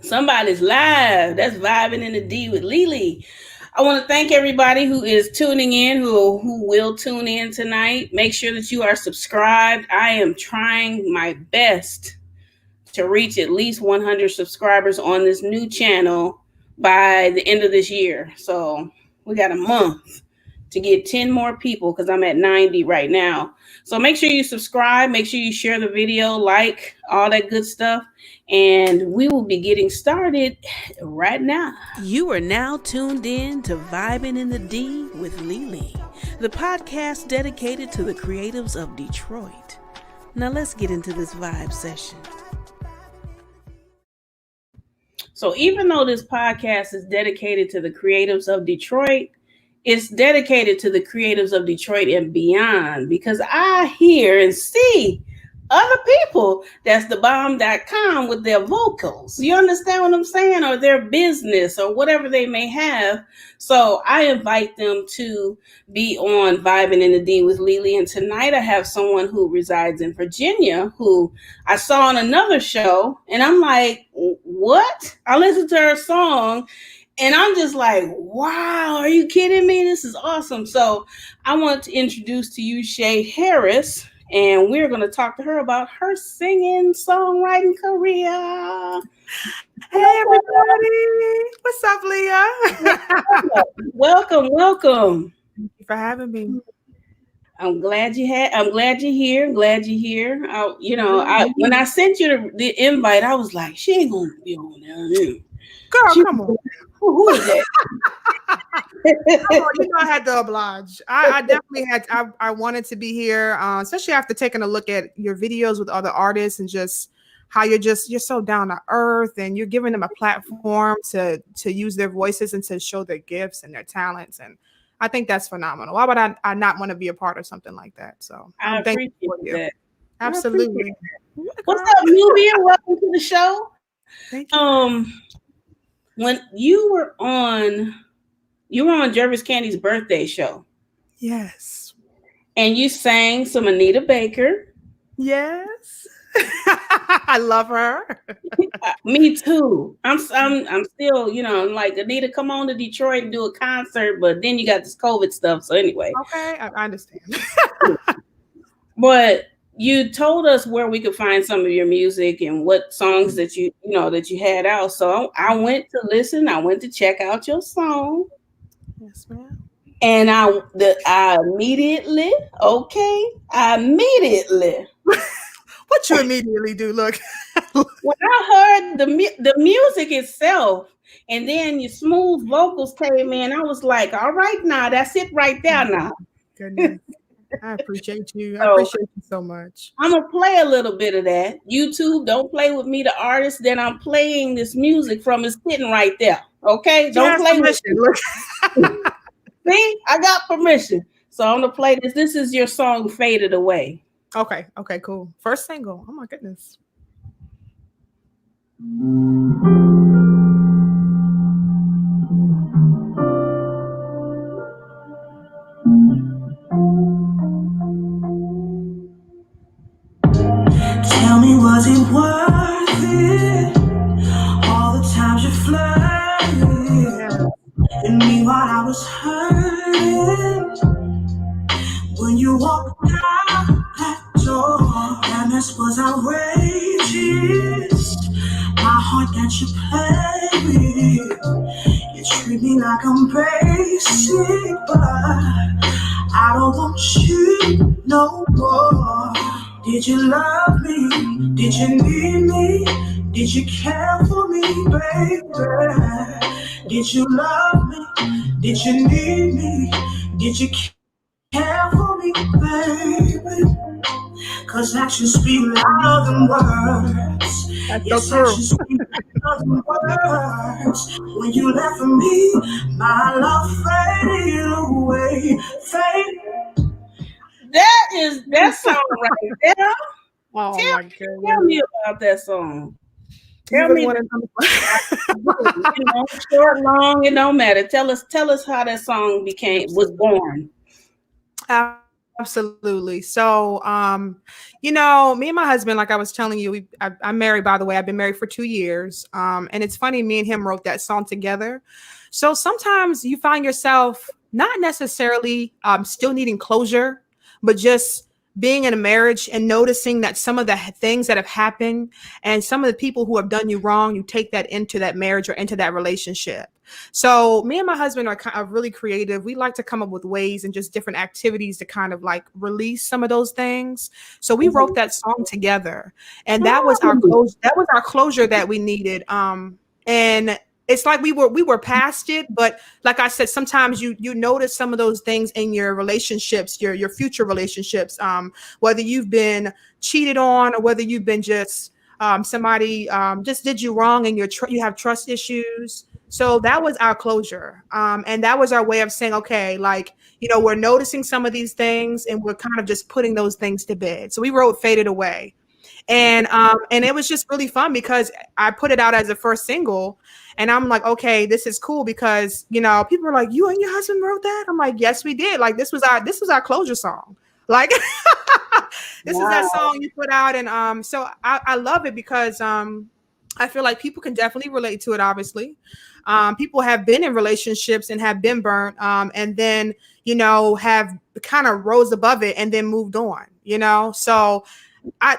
Somebody's live. That's Vibing in the D with Lele. I want to thank everybody who is tuning in, who will tune in tonight. Make sure that you are subscribed. I am trying my best to reach at least 100 subscribers on this new channel by the end of this year. So we got a month to get 10 more people because I'm at 90 right now. So make sure you subscribe, make sure you share the video, like all that good stuff, and we will be getting started right now. You are now tuned in to Vibin' in the D with Lele, the podcast dedicated to the creatives of Detroit. Now let's get into this vibe session. So even though this podcast is dedicated to the creatives of Detroit, it's dedicated to the creatives of Detroit and beyond, because I hear and see other people that's thebomb.com with their vocals. You understand what I'm saying? Or their business or whatever they may have. So I invite them to be on Vibing in the D with Lele. And tonight I have someone who resides in Virginia who I saw on another show. And I'm like, what? I listened to her song and I'm just like, wow, are you kidding me? This is awesome. So I want to introduce to you Shay Harris. And we're going to talk to her about her singing, songwriting career. Hey, everybody. What's up, Leah? Welcome. Thank you for having me. I'm glad you're here. When I sent you the invite, I was like, she ain't going to be on there. Girl, come on. Who is that? I had to oblige. I definitely had. I wanted to be here, especially after taking a look at your videos with other artists and just how you're so down to earth and you're giving them a platform to use their voices and to show their gifts and their talents. And I think that's phenomenal. Why would I not want to be a part of something like that? So I appreciate that. Absolutely. What's up, Nubia? Welcome to the show. Thank you. When you were on Jervis Candy's birthday show. Yes. And you sang some Anita Baker. Yes. I love her. Me too. I'm still, like, Anita, come on to Detroit and do a concert, but then you got this COVID stuff. So anyway. Okay, I understand. But you told us where we could find some of your music and what songs that you had out. So I went to listen. I went to check out your song. Yes, ma'am. And I immediately. What you immediately do? Look, when I heard the music itself, and then your smooth vocals came in, I was like, all right, now that's it right there. Now, goodness. I appreciate you. I appreciate you so much. I'm gonna play a little bit of that. YouTube, don't play with me, the artist. Then I'm playing this music from is sitting right there. Okay, don't play with me. See, I got permission. So I'm gonna play this. This is your song, "Faded Away." Okay, cool. First single. Oh my goodness. Tell me, was it worth it? All the times you flirted and me while I was hurting. When you walked out that door, that mess was outrageous. My heart that you play with, you treat me like I'm basic, but I don't want you no more. Did you love me? Did you need me? Did you care for me, baby? Did you love me? Did you need me? Did you care for me, baby? Cause actions speak louder than words. Yes, actions speak louder than words. When you left for me, my love faded away. That song right there. Oh my goodness. Tell me about that song. Tell me. Short, long, it don't matter. Tell us how that song was born. Absolutely. So, you know, me and my husband, like I was telling you, I'm married, by the way. I've been married for 2 years. And it's funny, me and him wrote that song together. So sometimes you find yourself not necessarily still needing closure, but just being in a marriage and noticing that some of the things that have happened and some of the people who have done you wrong, you take that into that marriage or into that relationship. So me and my husband are kind of really creative. We like to come up with ways and just different activities to kind of like release some of those things. So we wrote that song together, and that was our closure. That was our closure that we needed. And it's like we were past it, but like I said, sometimes you notice some of those things in your relationships, your future relationships, whether you've been cheated on or whether you've been just somebody just did you wrong and you have trust issues. So that was our closure. And that was our way of saying, okay, like, you know, we're noticing some of these things and we're kind of just putting those things to bed. So we wrote Faded Away. And it was just really fun because I put it out as a first single, and I'm like, okay, this is cool because, you know, people are like, you and your husband wrote that? I'm like, yes, we did. Like this was our closure song. Like this is that song you put out. And so I love it because I feel like people can definitely relate to it, obviously. People have been in relationships and have been burnt, and then, you know, have kind of rose above it and then moved on, you know? So I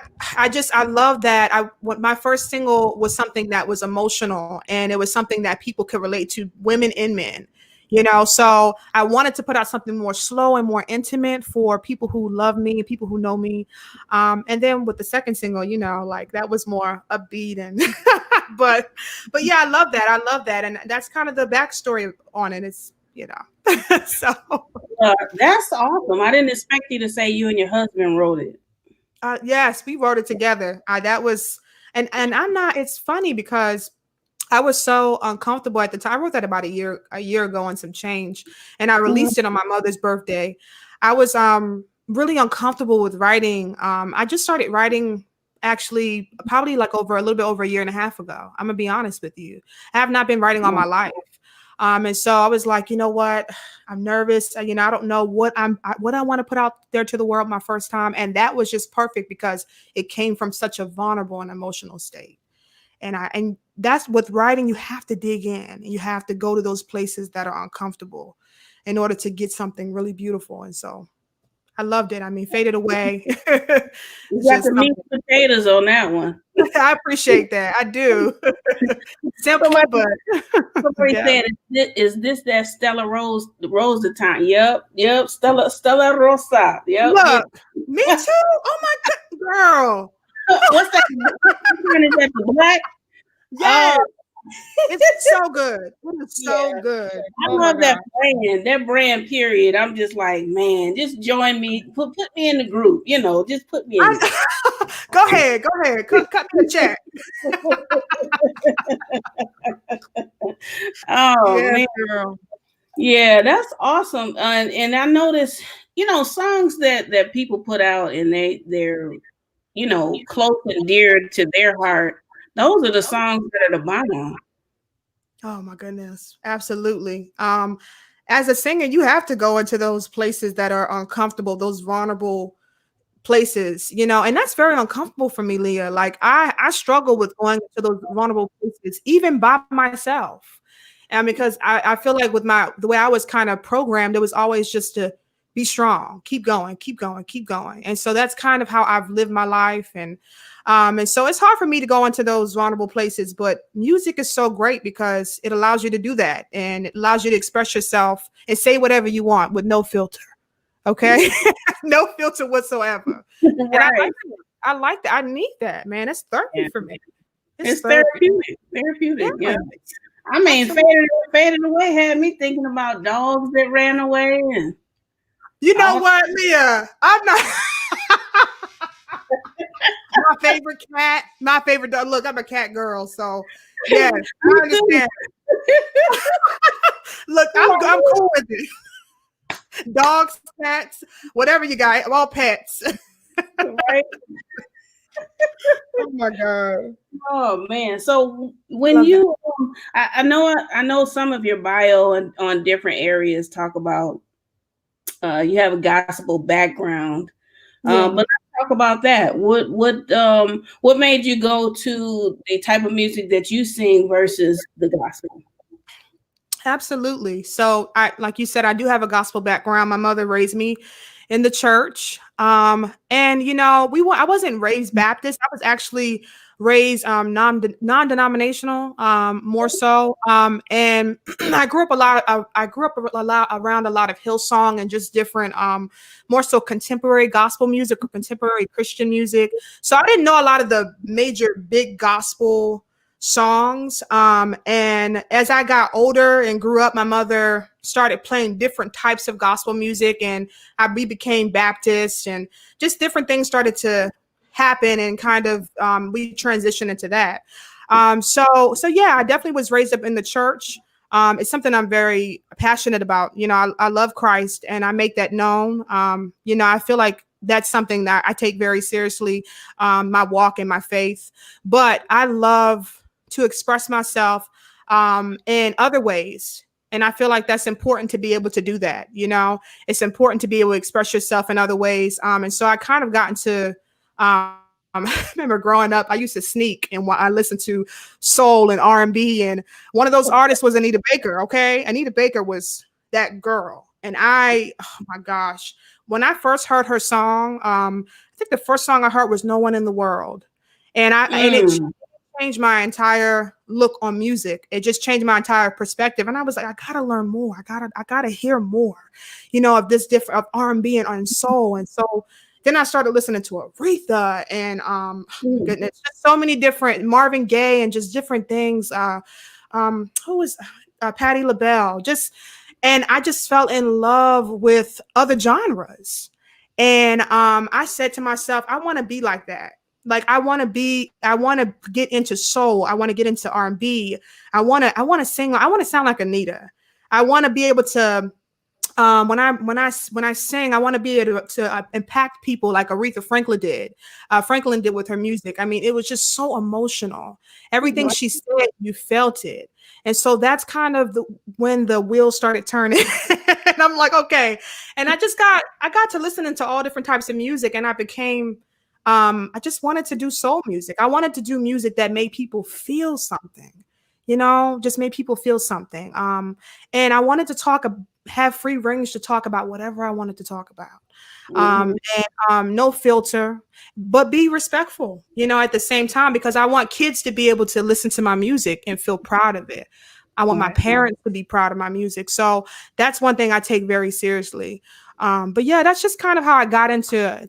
love that. My first single was something that was emotional, and it was something that people could relate to, women and men, you know. So I wanted to put out something more slow and more intimate for people who love me, people who know me. And then with the second single, you know, like that was more upbeat and but yeah, I love that. And that's kind of the backstory on it. It's, you know, so that's awesome. I didn't expect you to say you and your husband wrote it. Yes, we wrote it together. That was, and I'm not, it's funny because I was so uncomfortable at the time. I wrote that about a year ago and some change, and I released it on my mother's birthday. I was really uncomfortable with writing. I just started writing actually probably like a little bit over a year and a half ago. I'm gonna be honest with you. I have not been writing all my life. And so I was like, you know what? I'm nervous. You know, I don't know what I want to put out there to the world my first time. And that was just perfect because it came from such a vulnerable and emotional state. And that's with writing, you have to dig in and you have to go to those places that are uncomfortable in order to get something really beautiful. And so I loved it. I mean, Faded Away. You got the meat and potatoes on that one. I appreciate that. I do. Simple, but somebody said, "Is this that Stella Rosa time?" Yep. Stella Rosa. Yep. Look, me too. Oh my god, girl. What's that? Is that the black? Yes. It's so good. It's so good. I love that brand. That brand, period. I'm just like, man, just join me. Put me in the group. You know, just put me in. Go ahead. Cut me a check. Oh man, girl. Yeah, that's awesome. And I noticed, you know, songs that people put out and they're, you know, close and dear to their heart. Those are the songs that are the bomb. Oh my goodness. Absolutely. As a singer, you have to go into those places that are uncomfortable, those vulnerable places, you know, and that's very uncomfortable for me, Leah. Like I struggle with going to those vulnerable places, even by myself. And because I feel like with the way I was kind of programmed, it was always just to be strong, keep going. And so that's kind of how I've lived my life. And so it's hard for me to go into those vulnerable places, but music is so great because it allows you to do that. And it allows you to express yourself and say whatever you want with no filter. Okay. No filter whatsoever. Right. And I like that. I need that, man. It's therapy for me. It's therapeutic. Yeah. I mean, Faded Away had me thinking about dogs that ran away. And you know what, Leah? I'm not my favorite dog. Look, I'm a cat girl, so yeah, I understand. Look, I'm cool with it. Dogs, cats, whatever you got, all pets. Right? Oh my god. Oh man. So when you I know some of your bio on different areas talk about you have a gospel background. Yeah. But let's talk about that. What made you go to the type of music that you sing versus the gospel? Absolutely. So like you said, I do have a gospel background. My mother raised me in the church. And I wasn't raised Baptist. I was actually raised non-denominational, more so. And I grew up around a lot of Hillsong and just different more so contemporary gospel music or contemporary Christian music. So I didn't know a lot of the major big gospel songs. And as I got older and grew up, my mother started playing different types of gospel music, and we became Baptist, and just different things started to happen, and kind of we transitioned into that. So yeah, I definitely was raised up in the church. It's something I'm very passionate about. I love Christ, and I make that known. I feel like that's something that I take very seriously, my walk and my faith. But I love to express myself in other ways. And I feel like that's important to be able to do that. It's important to be able to express yourself in other ways. And so I kind of got into, I remember growing up, I used to sneak and I listened to soul and R&B. And one of those artists was Anita Baker. Okay. Anita Baker was that girl. And oh my gosh, when I first heard her song, I think the first song I heard was No One in the World. And it changed my entire look on music. It just changed my entire perspective. And I was like, I gotta learn more. I gotta hear more, of this different of R&B and soul. And so then I started listening to Aretha and goodness, just so many different Marvin Gaye and just different things. Who was Patti LaBelle? And I just fell in love with other genres. And I said to myself, I want to be like that. Like I want to get into soul. I want to get into R&B. I want to sing. I want to sound like Anita. I want to be able to, when I sing, I want to be able to impact people like Aretha Franklin did. Franklin did with her music. I mean, it was just so emotional. Everything she said, you felt it. And so that's kind of when the wheels started turning. And I'm like, okay. And I got to listening to all different types of music, and I became, I just wanted to do soul music. I wanted to do music that made people feel something, just made people feel something. And I wanted to have free range to talk about whatever I wanted to talk about. And no filter, but be respectful, at the same time, because I want kids to be able to listen to my music and feel proud of it. I want my parents to be proud of my music. So that's one thing I take very seriously. But yeah, that's just kind of how I got into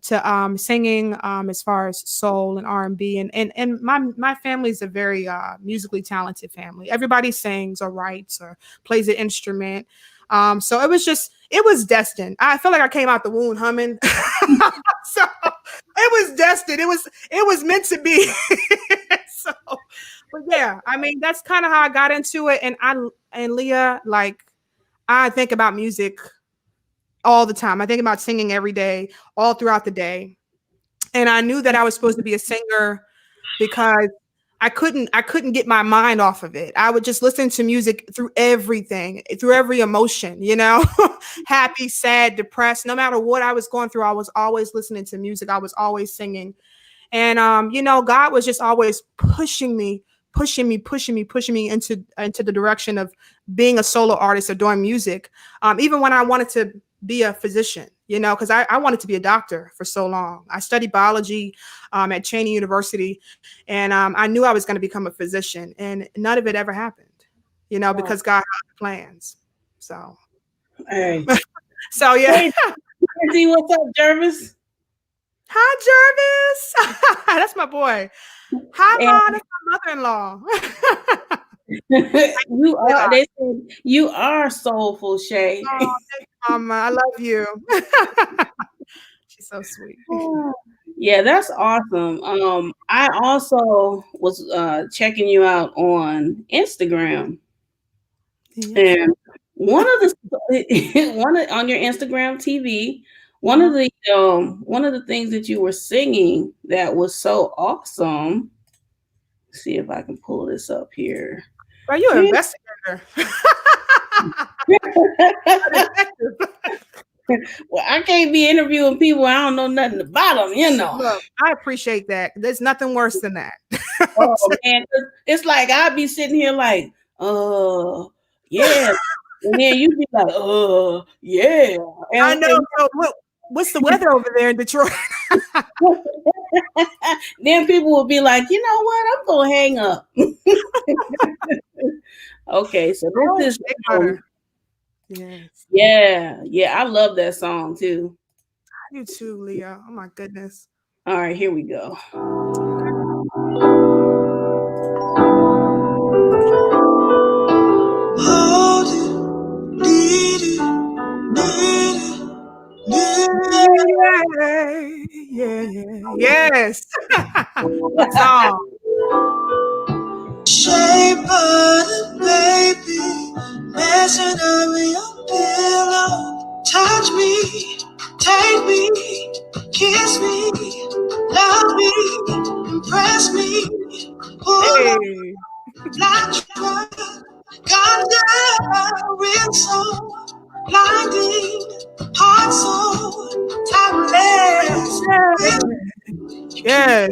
singing, as far as soul and R&B, and my family is a very musically talented family. Everybody sings or writes or plays an instrument. So it was destined. I feel like I came out the womb humming. So it was destined. It was meant to be. So, but yeah, I mean, that's kind of how I got into it. And Leah, like, I think about music all the time. I think about singing every day, all throughout the day. And I knew that I was supposed to be a singer because I couldn't get my mind off of it. I would just listen to music through everything, through every emotion, happy, sad, depressed, no matter what I was going through. I was always listening to music. I was always singing. And, God was just always pushing me into the direction of being a solo artist or doing music. Even when I wanted to be a physician, because I wanted to be a doctor for so long. I studied biology at Cheney University, and I knew I was going to become a physician, and none of it ever happened, because God had plans. So, hey. So yeah. Hey, what's up, Jervis? Hi, Jervis. That's my boy. Hi, Mom. That's my mother-in-law. They said you are soulful, Shay. Oh, Mama, I love you. She's so sweet. Yeah, that's awesome. I also was checking you out on Instagram, and on your Instagram TV, one of the things that you were singing that was so awesome. Let's see if I can pull this up here. Are you an investigator? Well, I can't be interviewing people I don't know nothing about them, you know. Look, I appreciate that. There's nothing worse than that. Oh man, it's like I'd be sitting here like, yeah, and then you'd be like, yeah. I know. So what's the weather over there in Detroit? Then people will be like, you know what? I'm gonna hang up. Okay, so this is yes. Yeah, I love that song too. I do too, Leah. Oh my goodness. All right, here we go. Hold it, need it, Yeah. Yes. Good song. Shape button, baby, messing up your pillow. Touch me, take me, kiss me, love me, impress me. Hey. Like conjuring so blinding, heart so timeless. Yes.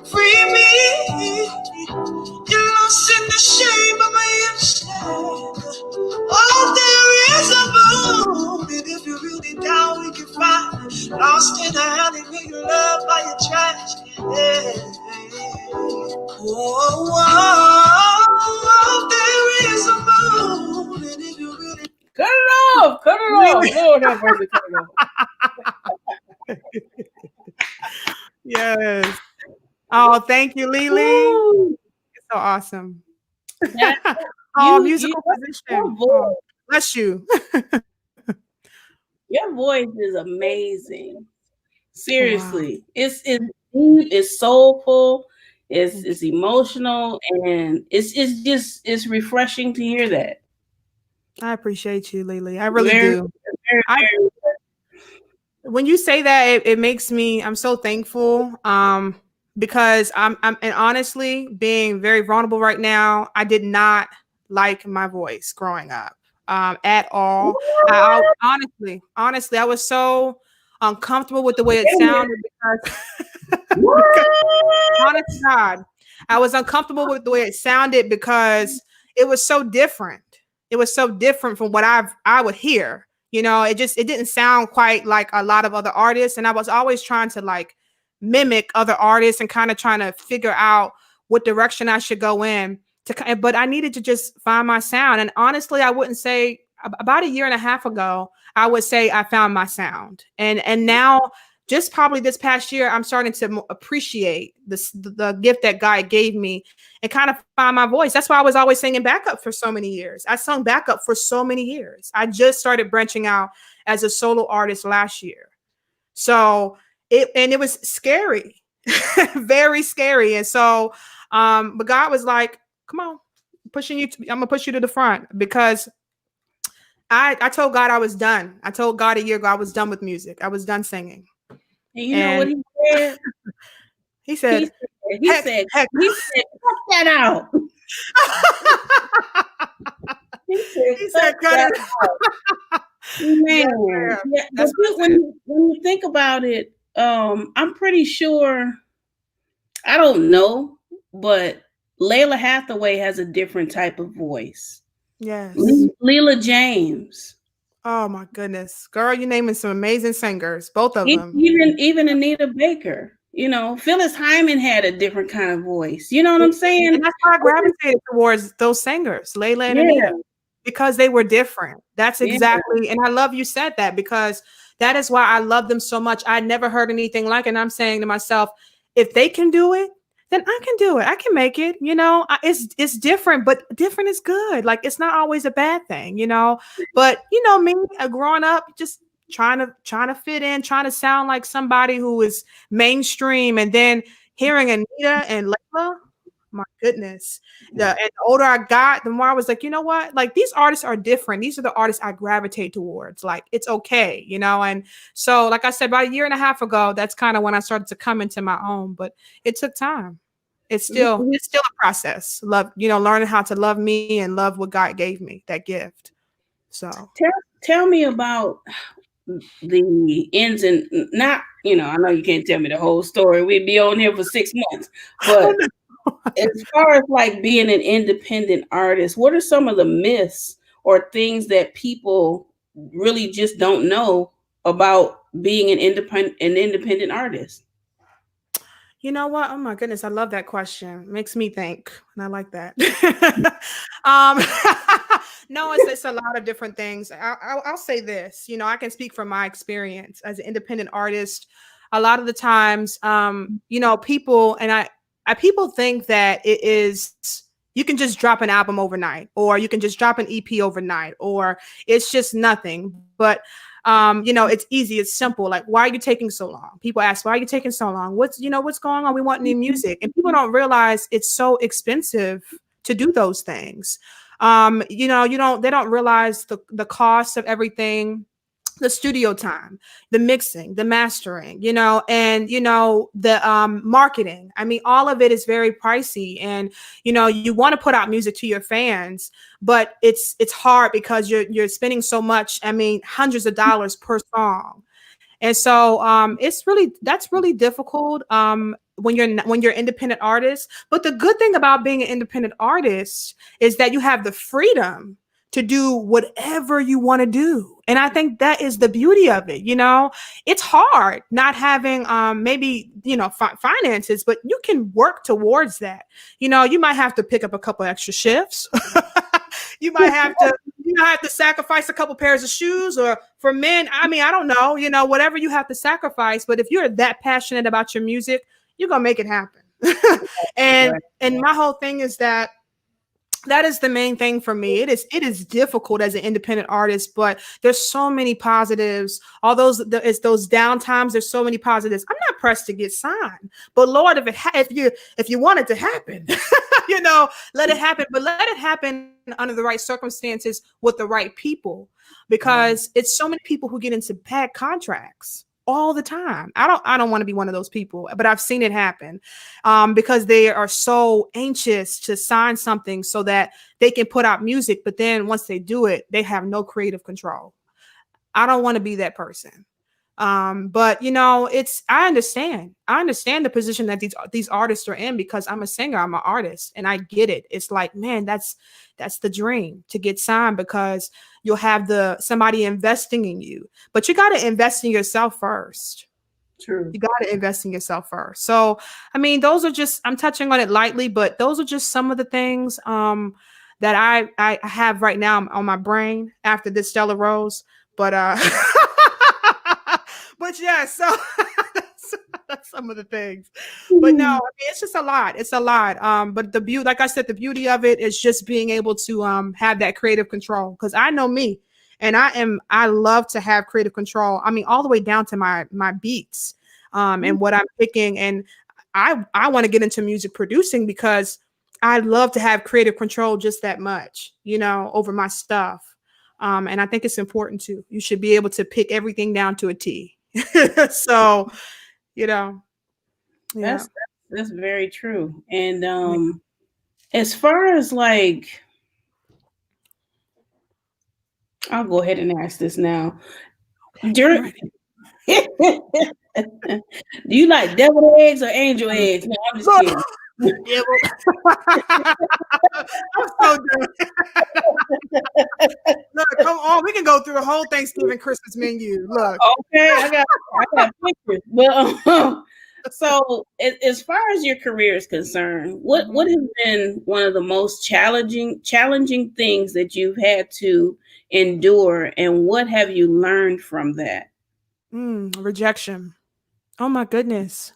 Free me. You're lost in the shame of my inside. Oh, there is a moon, and if you're really down, we can find. Lost in the alley, making love by your trash. Yeah. Oh, there is a moon, and if you really Cut it off! Lord have mercy, cut it off. Yes. Oh, thank you, Lele. It's so awesome. Musical position. Oh, bless you. Your voice is amazing. Seriously, wow. It's deep, it's soulful, it's emotional, and it's refreshing to hear that. I appreciate you, Lele. I really do. When you say that, it makes me. I'm so thankful. Because I'm and honestly, being very vulnerable right now, I did not like my voice growing up at all. I honestly, I was so uncomfortable with the way it sounded because honest to God, I was uncomfortable with the way it sounded because it was so different. It was so different from what I would hear. You know, it didn't sound quite like a lot of other artists, and I was always trying to like mimic other artists and kind of trying to figure out what direction I should go in but I needed to just find my sound. And honestly, I wouldn't say about a year and a half ago, I would say I found my sound. And now just probably this past year, I'm starting to appreciate the gift that God gave me and kind of find my voice. That's why I was always singing backup for so many years. I sung backup for so many years. I just started branching out as a solo artist last year. So it was scary, very scary. And so, but God was like, come on, I'm gonna push you to the front because I told God I was done. I told God a year ago I was done with music. I was done singing. And you know what he said? He said, cut that out. he said, cut it out. Man, yeah, when you think about it, I'm pretty sure, I don't know, but Layla Hathaway has a different type of voice. Yes. Leela James. Oh my goodness. Girl, you're naming some amazing singers, both of them. Even Anita Baker. You know, Phyllis Hyman had a different kind of voice. You know what I'm saying? And that's why I gravitated towards those singers, Layla and Anita, because they were different. That's exactly, and I love you said that because that is why I love them so much. I never heard anything like it. And I'm saying to myself, if they can do it, then I can do it. I can make it. You know, it's different, but different is good. Like it's not always a bad thing, you know. But you know me, growing up, just trying to fit in, trying to sound like somebody who is mainstream, and then hearing Anita and Layla, my goodness. And the older I got, the more I was like, you know what? Like these artists are different. These are the artists I gravitate towards. Like it's okay, you know. And so, like I said, about a year and a half ago, that's kind of when I started to come into my own. But it took time. It's still a process. Love, you know, learning how to love me and love what God gave me, that gift. So tell me about the ends and not, I know you can't tell me the whole story. We'd be on here for 6 months, but as far as like being an independent artist, what are some of the myths or things that people really just don't know about being an independent artist? you know what? Oh my goodness, I love that question. Makes me think, and I like that. um, no, it's a lot of different things. I'll say this. I can speak from my experience as an independent artist. A lot of the times, people people think that it is you can just drop an album overnight, or you can just drop an EP overnight, or it's just nothing. But it's easy, it's simple. Like, why are you taking so long? People ask, why are you taking so long? What's going on? We want new music. And people don't realize it's so expensive to do those things. They don't realize the cost of everything, the studio time, the mixing, the mastering, and the marketing. I mean, all of it is very pricey, and you want to put out music to your fans, but it's hard because you're spending so much. I mean, hundreds of dollars per song. And so that's really difficult when you're independent artist. But the good thing about being an independent artist is that you have the freedom to do whatever you want to do. And I think that is the beauty of it. It's hard not having maybe, finances, but you can work towards that. You might have to pick up a couple extra shifts. You might have to sacrifice a couple pairs of shoes, or for men, I mean, I don't know, whatever you have to sacrifice. But if you're that passionate about your music, you're going to make it happen. And my whole thing is that is the main thing for me. It is difficult as an independent artist, but there's so many positives. It's those downtimes. There's so many positives. I'm not pressed to get signed, but Lord, if you want it to happen, let it happen. But let it happen under the right circumstances with the right people, because it's so many people who get into bad contracts all the time. I don't want to be one of those people, but I've seen it happen because they are so anxious to sign something so that they can put out music. But then once they do it, they have no creative control. I don't want to be that person. But I understand the position that these artists are in, because I'm a singer, I'm an artist, and I get it. It's like, man, that's the dream, to get signed, because you'll have somebody investing in you, but you got to invest in yourself first. True. You got to invest in yourself first. So, I mean, those are just, I'm touching on it lightly, but those are just some of the things, that I have right now on my brain after this Stella Rose, but, but yeah, so that's some of the things. But no, I mean, it's just a lot. It's a lot. But the beauty, like I said, the beauty of it is just being able to have that creative control. Because I know me, and I love to have creative control. I mean, all the way down to my beats and what I'm picking. And I want to get into music producing because I love to have creative control just that much, over my stuff. And I think it's important too. You should be able to pick everything down to a T. So, yeah. That's very true. And as far as like, I'll go ahead and ask this now. Do you like devil eggs or angel eggs? No, I'm just kidding. Yeah, I'm so done. Look, come on, we can go through the whole Thanksgiving Christmas menu. Look, okay, I got pictures. But so, as far as your career is concerned, what has been one of the most challenging things that you've had to endure, and what have you learned from that? Rejection. Oh my goodness.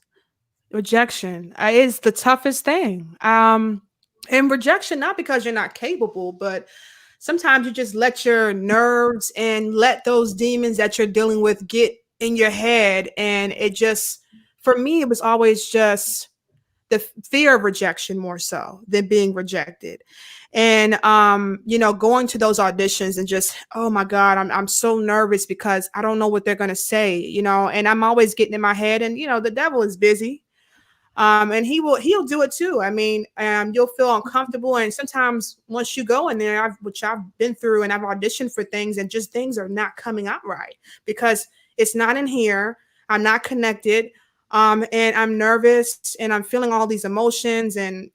Rejection is the toughest thing. And rejection, not because you're not capable, but sometimes you just let your nerves and let those demons that you're dealing with get in your head. And it just, for me, it was always just the fear of rejection more so than being rejected. And, going to those auditions and just, oh my God, I'm so nervous because I don't know what they're going to say, and I'm always getting in my head, and, the devil is busy. And he'll do it too. I mean, you'll feel uncomfortable. And sometimes once you go in there, which I've been through, and I've auditioned for things, and just things are not coming out right because it's not in here. I'm not connected. And I'm nervous and I'm feeling all these emotions. And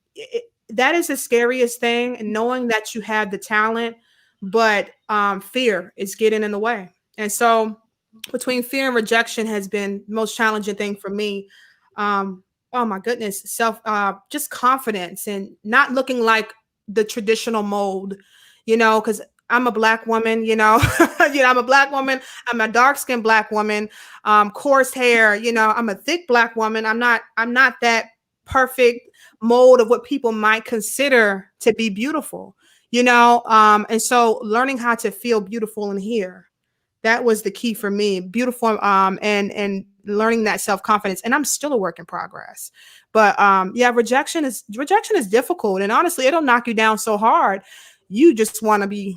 that is the scariest thing, knowing that you have the talent, but fear is getting in the way. And so between fear and rejection has been the most challenging thing for me. Oh my goodness, just confidence and not looking like the traditional mold, because I'm a Black woman, I'm a Black woman. I'm a dark-skinned Black woman, coarse hair, I'm a thick Black woman. I'm not that perfect mold of what people might consider to be beautiful, and so learning how to feel beautiful in here, that was the key for me. Beautiful, and learning that self-confidence. And I'm still a work in progress. But rejection is difficult. And honestly, it'll knock you down so hard. You just want to be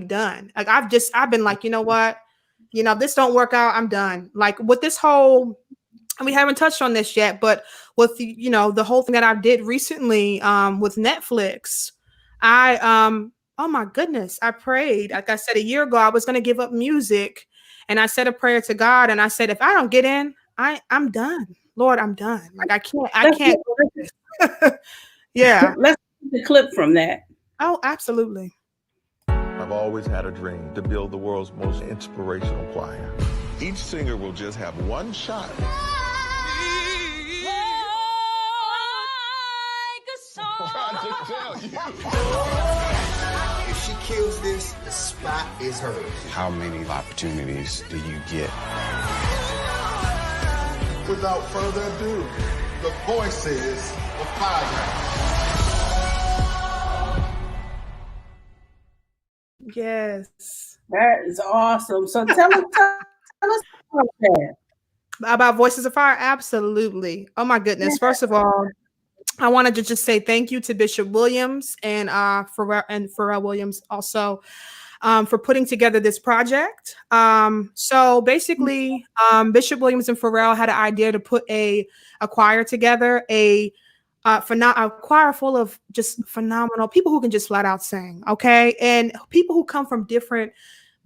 done. Like I've been like, you know what? This don't work out. I'm done. Like with this whole, and we haven't touched on this yet, but with the whole thing that I did recently with Netflix, oh my goodness, I prayed. Like I said, a year ago, I was going to give up music, and I said a prayer to God, and I said, if I don't get in, I'm done. Lord, I'm done. Like I can't. Yeah. Let's get the clip from that. Oh, absolutely. I've always had a dream to build the world's most inspirational choir. Each singer will just have one shot. Trying to tell you. If she kills this, the spot is hers. How many opportunities do you get? Without further ado, the voices of fire. Yes. That is awesome. So tell us about that. About Voices of Fire? Absolutely. Oh my goodness. First of all, I wanted to just say thank you to Bishop Williams and Pharrell Williams also for putting together this project. So basically, Bishop Williams and Pharrell had an idea to put a choir together, a choir full of just phenomenal people who can just flat out sing, okay? And people who come from different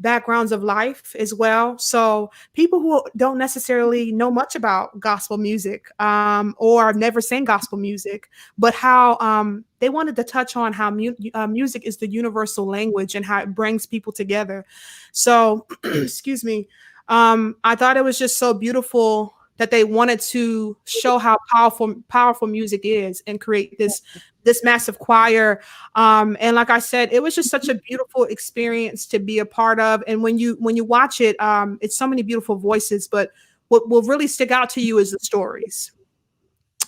backgrounds of life as well. So people who don't necessarily know much about gospel music or have never sang gospel music, but how they wanted to touch on how music is the universal language and how it brings people together. So, excuse me, I thought it was just so beautiful that they wanted to show how powerful music is and create this massive choir. And like I said, it was just such a beautiful experience to be a part of. And when you watch it, it's so many beautiful voices, but what will really stick out to you is the stories.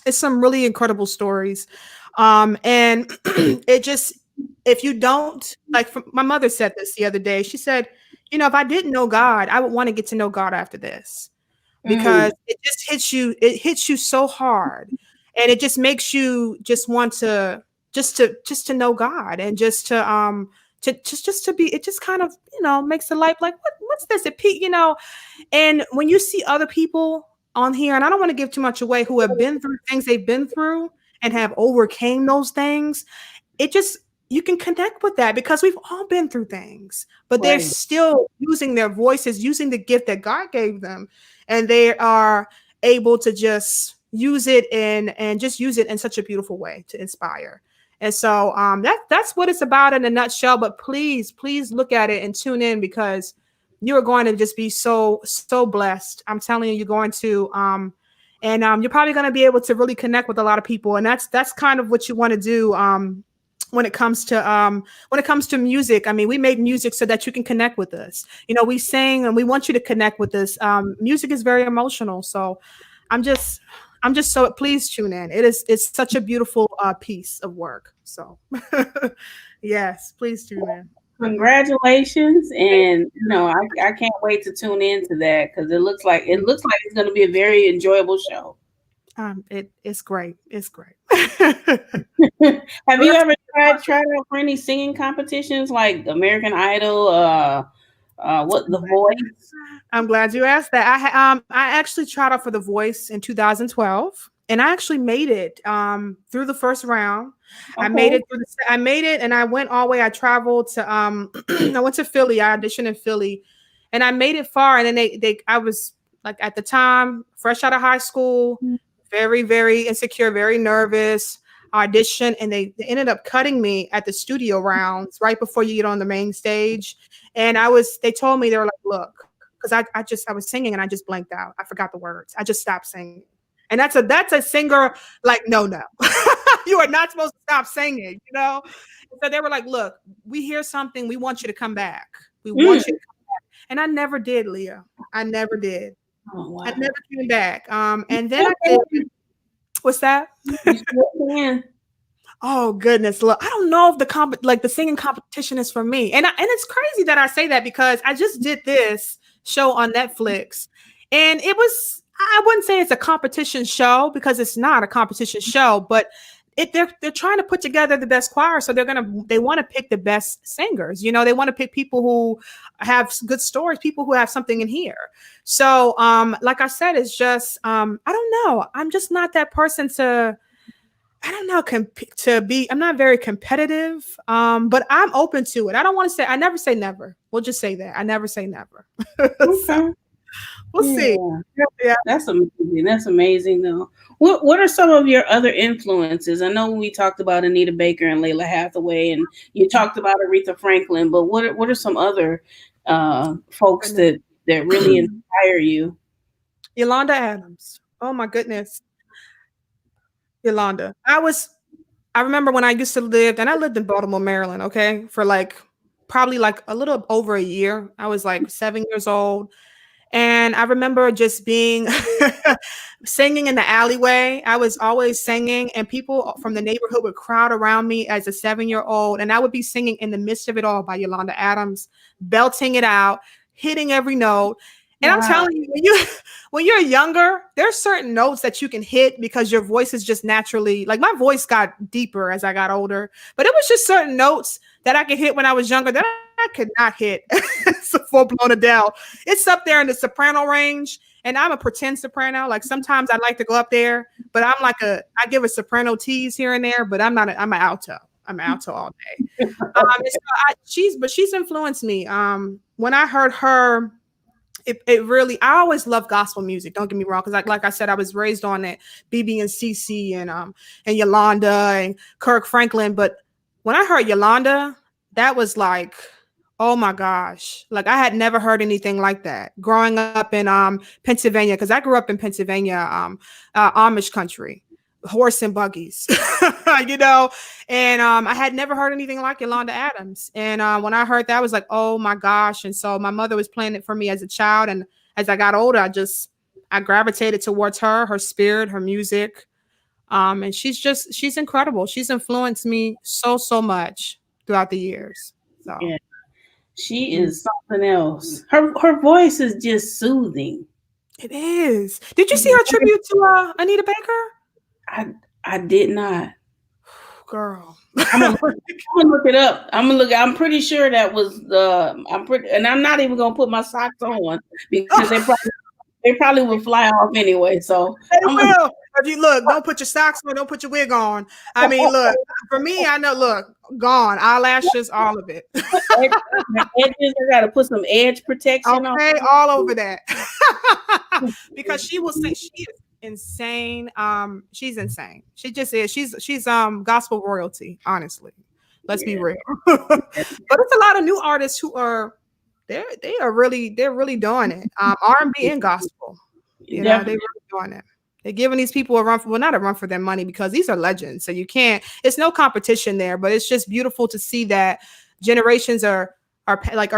It's some really incredible stories. And it just, if you don't, like my mother said this the other day, she said, if I didn't know God, I would want to get to know God after this. Because it just hits you so hard, and it just makes you just want to just to know God, and just to be, it just kind of makes the life like what's this, and when you see other people on here, and I don't want to give too much away, who have been through things they've been through and have overcame those things, you can connect with that, because we've all been through things, but they're still using their voices, using the gift that God gave them. And they are able to just use it and just use it in such a beautiful way to inspire. And so that's what it's about in a nutshell. But please look at it and tune in, because you're going to just be so blessed. I'm telling you, you're going to and you're probably going to be able to really connect with a lot of people. And that's kind of what you want to do when it comes to music. I mean, we make music so that you can connect with us. We sing and we want you to connect with us. Music is very emotional. So I'm just so, please tune in. It's such a beautiful piece of work. So yes, please tune in. Congratulations. And I can't wait to tune into that, because it looks like it's going to be a very enjoyable show. It's great. It's great. Have you ever tried out for any singing competitions like American Idol, The Voice? I'm glad you asked that. I actually tried out for The Voice in 2012. and I actually made it through the first round. Okay. I made it, and I went all the way. I traveled to I went to Philly. I auditioned in Philly, and I made it far. And then I was like, at the time, fresh out of high school, very, very insecure, very nervous. Audition, and they ended up cutting me at the studio rounds right before you get on the main stage. And they told me, they were like, look, because I was singing and I just blanked out. I forgot the words. I just stopped singing. And that's a singer, like, no, you are not supposed to stop singing, you know? So they were like, look, we hear something. We want you to come back. We want you to come back. And I never did, Leah. I never did. Oh, wow. I never came back. And then I did. What's that? Oh goodness! Look, I don't know if the singing competition is for me, and it's crazy that I say that, because I just did this show on Netflix, and it was, I wouldn't say it's a competition show, because it's not a competition show, but they're trying to put together the best choir, so they want to pick the best singers. You know, they want to pick people who have good stories, people who have something in here. So, like I said, it's just I don't know. I'm just not that person to. I don't know, I'm not very competitive, but I'm open to it. I never say never. We'll just say that. I never say never. So, we'll see. Yeah. That's amazing. That's amazing, though. What are some of your other influences? I know we talked about Anita Baker and Layla Hathaway, and you talked about Aretha Franklin, but what are some other folks that really inspire you? Yolanda Adams. Oh my goodness. Yolanda. I remember when I used to live, and I lived in Baltimore, Maryland, okay, for probably a little over a year. I was 7 years old. And I remember just being singing in the alleyway. I was always singing, and people from the neighborhood would crowd around me as a 7-year-old. And I would be singing In the Midst of It All by Yolanda Adams, belting it out, hitting every note. And wow. I'm telling you, when you're younger, there's certain notes that you can hit because your voice is just naturally, my voice got deeper as I got older, but it was just certain notes that I could hit when I was younger that I could not hit. It's a full-blown Adele. It's up there in the soprano range, and I'm a pretend soprano. Sometimes I like to go up there, but I give a soprano tease here and there, but I'm an alto. I'm an alto all day. She's influenced me. When I heard her, it really, I always love gospel music. Don't get me wrong. Cause like I said, I was raised on it, BB and CC and Yolanda and Kirk Franklin. But when I heard Yolanda, that was oh my gosh. I had never heard anything like that growing up in Pennsylvania. Cause I grew up in Pennsylvania, Amish country, horse and buggies, you know, and I had never heard anything like Yolanda Adams. And when I heard that, I was like, oh my gosh. And so my mother was playing it for me as a child. And as I got older, I gravitated towards her spirit, her music. And she's incredible. She's influenced me so much throughout the years. So yeah, she is something else. Her voice is just soothing. It is. Did you see her tribute to Anita Baker? I did not. Girl. I'm gonna look it up. I'm pretty sure that was and I'm not even gonna put my socks on because they probably will fly off anyway. So they will. If you look, don't put your socks on, don't put your wig on. I mean, look, for me, I know, look, gone. Eyelashes, all of it. Edges, I gotta put some edge protection on. Okay, all over that. Because she will say she is insane. She's insane. She just is. She's gospel royalty, honestly. Let's be real. But it's a lot of new artists who are they're really doing it. R&B and gospel. You know, they're really doing it. They're giving these people not a run for their money, because these are legends. So it's no competition there, but it's just beautiful to see that generations are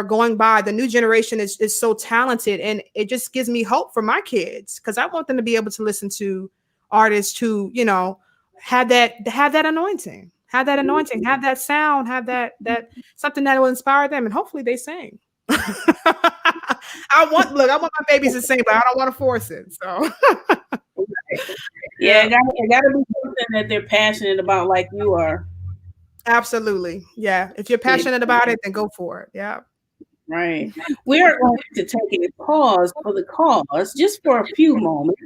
going by. The new generation is so talented, and it just gives me hope for my kids, because I want them to be able to listen to artists who, you know, have that anointing, have that sound, have that something that will inspire them, and hopefully they sing. I want my babies to sing, but I don't want to force it. So yeah, it gotta be something that they're passionate about, like you are. Absolutely. Yeah. If you're passionate about it, then go for it. Yeah. Right. We are going to take a pause for the cause just for a few moments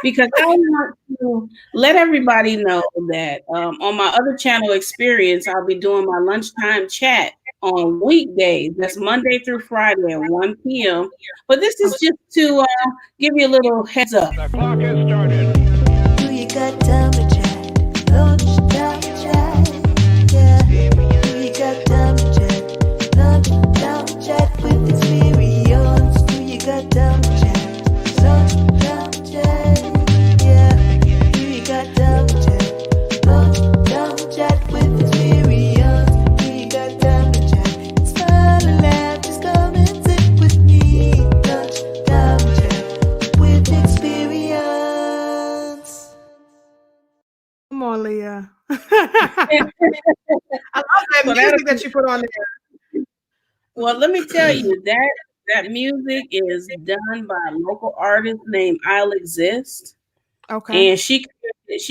because I want to let everybody know that on my other channel experience, I'll be doing my lunchtime chat on weekdays. That's Monday through Friday at 1 p.m. But this is just to give you a little heads up. The clock has started. Do you got time to chat? Lunchtime chat. Yeah. Do you got time to chat? Lunchtime chat with experience. Do you got time to chat? Lunchtime chat. Yeah. Do you got time to chat? Lunchtime chat with experience. Do you got time to chat? It's fun and laugh. Just come and sit with me. Lunchtime chat with experience. Come on, Leah. I love that music that you put on there. Well, let me tell you that music is done by a local artist named I'll Exist. Okay. And she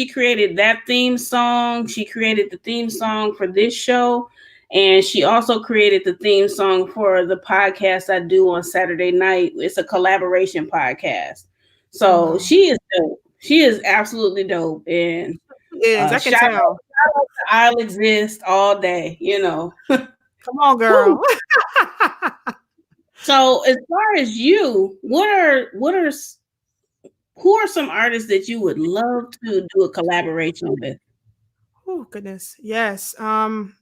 created that theme song. She created the theme song for this show. And she also created the theme song for the podcast I do on Saturday night. It's a collaboration podcast. So she is dope. She is absolutely dope. And I can tell. I'll exist all day, Come on, girl. So as far as you, who are some artists that you would love to do a collaboration with? Oh, goodness. Yes.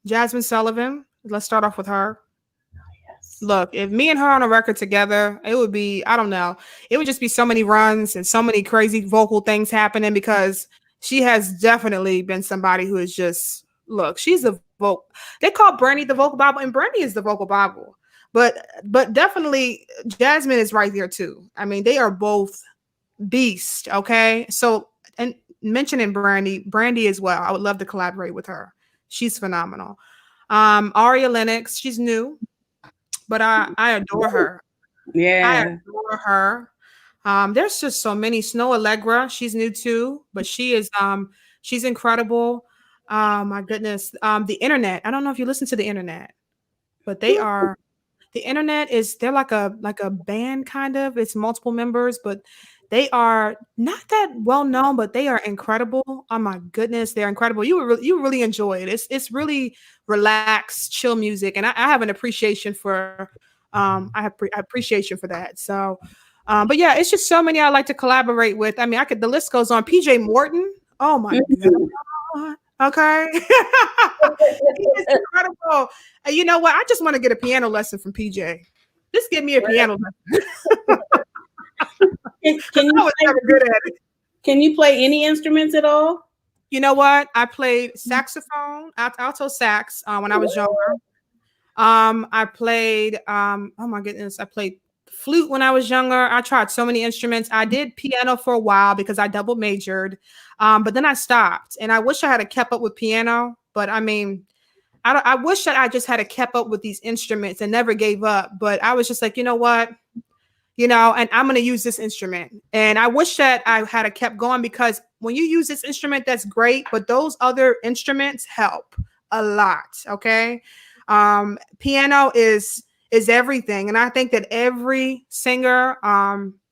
Jasmine Sullivan. Let's start off with her. Yes. Look, if me and her on a record together, it would be, I don't know, it would just be so many runs and so many crazy vocal things happening because she has definitely been somebody who is just, look, she's a vocal. They call Brandy the vocal Bible, and Brandy is the vocal Bible. But definitely Jasmine is right there too. I mean, they are both beast. Okay. So, and mentioning Brandy as well. I would love to collaborate with her. She's phenomenal. Aria Lennox, she's new, but I adore her. Yeah. I adore her. There's just so many. Snow Allegra, she's new too, but she's incredible. My goodness. The internet. I don't know if you listen to the internet, but the internet they're like a band kind of. It's multiple members, but they are not that well known, but they are incredible. Oh my goodness, they're incredible. You really enjoy it. It's really relaxed, chill music, and I have an appreciation for appreciation for that. So, but yeah, it's just so many I like to collaborate with. I mean, the list goes on. PJ Morton. Oh my God. Okay. He's incredible. And you know what? I just want to get a piano lesson from PJ. Just give me a piano lesson. Can you play any instruments at all? You know what? I played saxophone, alto sax when I was younger. I played, oh my goodness, I played flute when I was younger. I tried so many instruments. I did piano for a while because I double majored, but then I stopped. And I wish I had kept up with piano, but I mean, I wish that I just had kept up with these instruments and never gave up. But I was just like, you know what? And I'm going to use this instrument. And I wish that I had kept going because when you use this instrument, that's great. But those other instruments help a lot. Okay. Piano is everything. And I think that every singer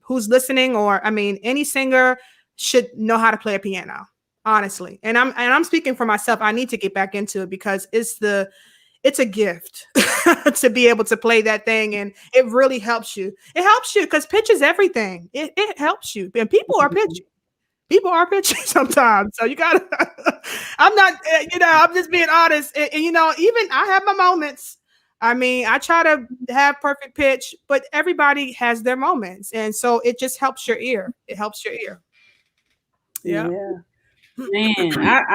who's listening, or I mean, any singer should know how to play a piano, honestly. And I'm speaking for myself. I need to get back into it because it's a gift to be able to play that thing. And it really helps you. It helps you because pitch is everything. It helps you. And people are pitching. People are pitching sometimes. So you gotta, I'm not, I'm just being honest. And even I have my moments. I mean, I try to have perfect pitch, but everybody has their moments. And so it just helps your ear. It helps your ear. Yeah. Man, I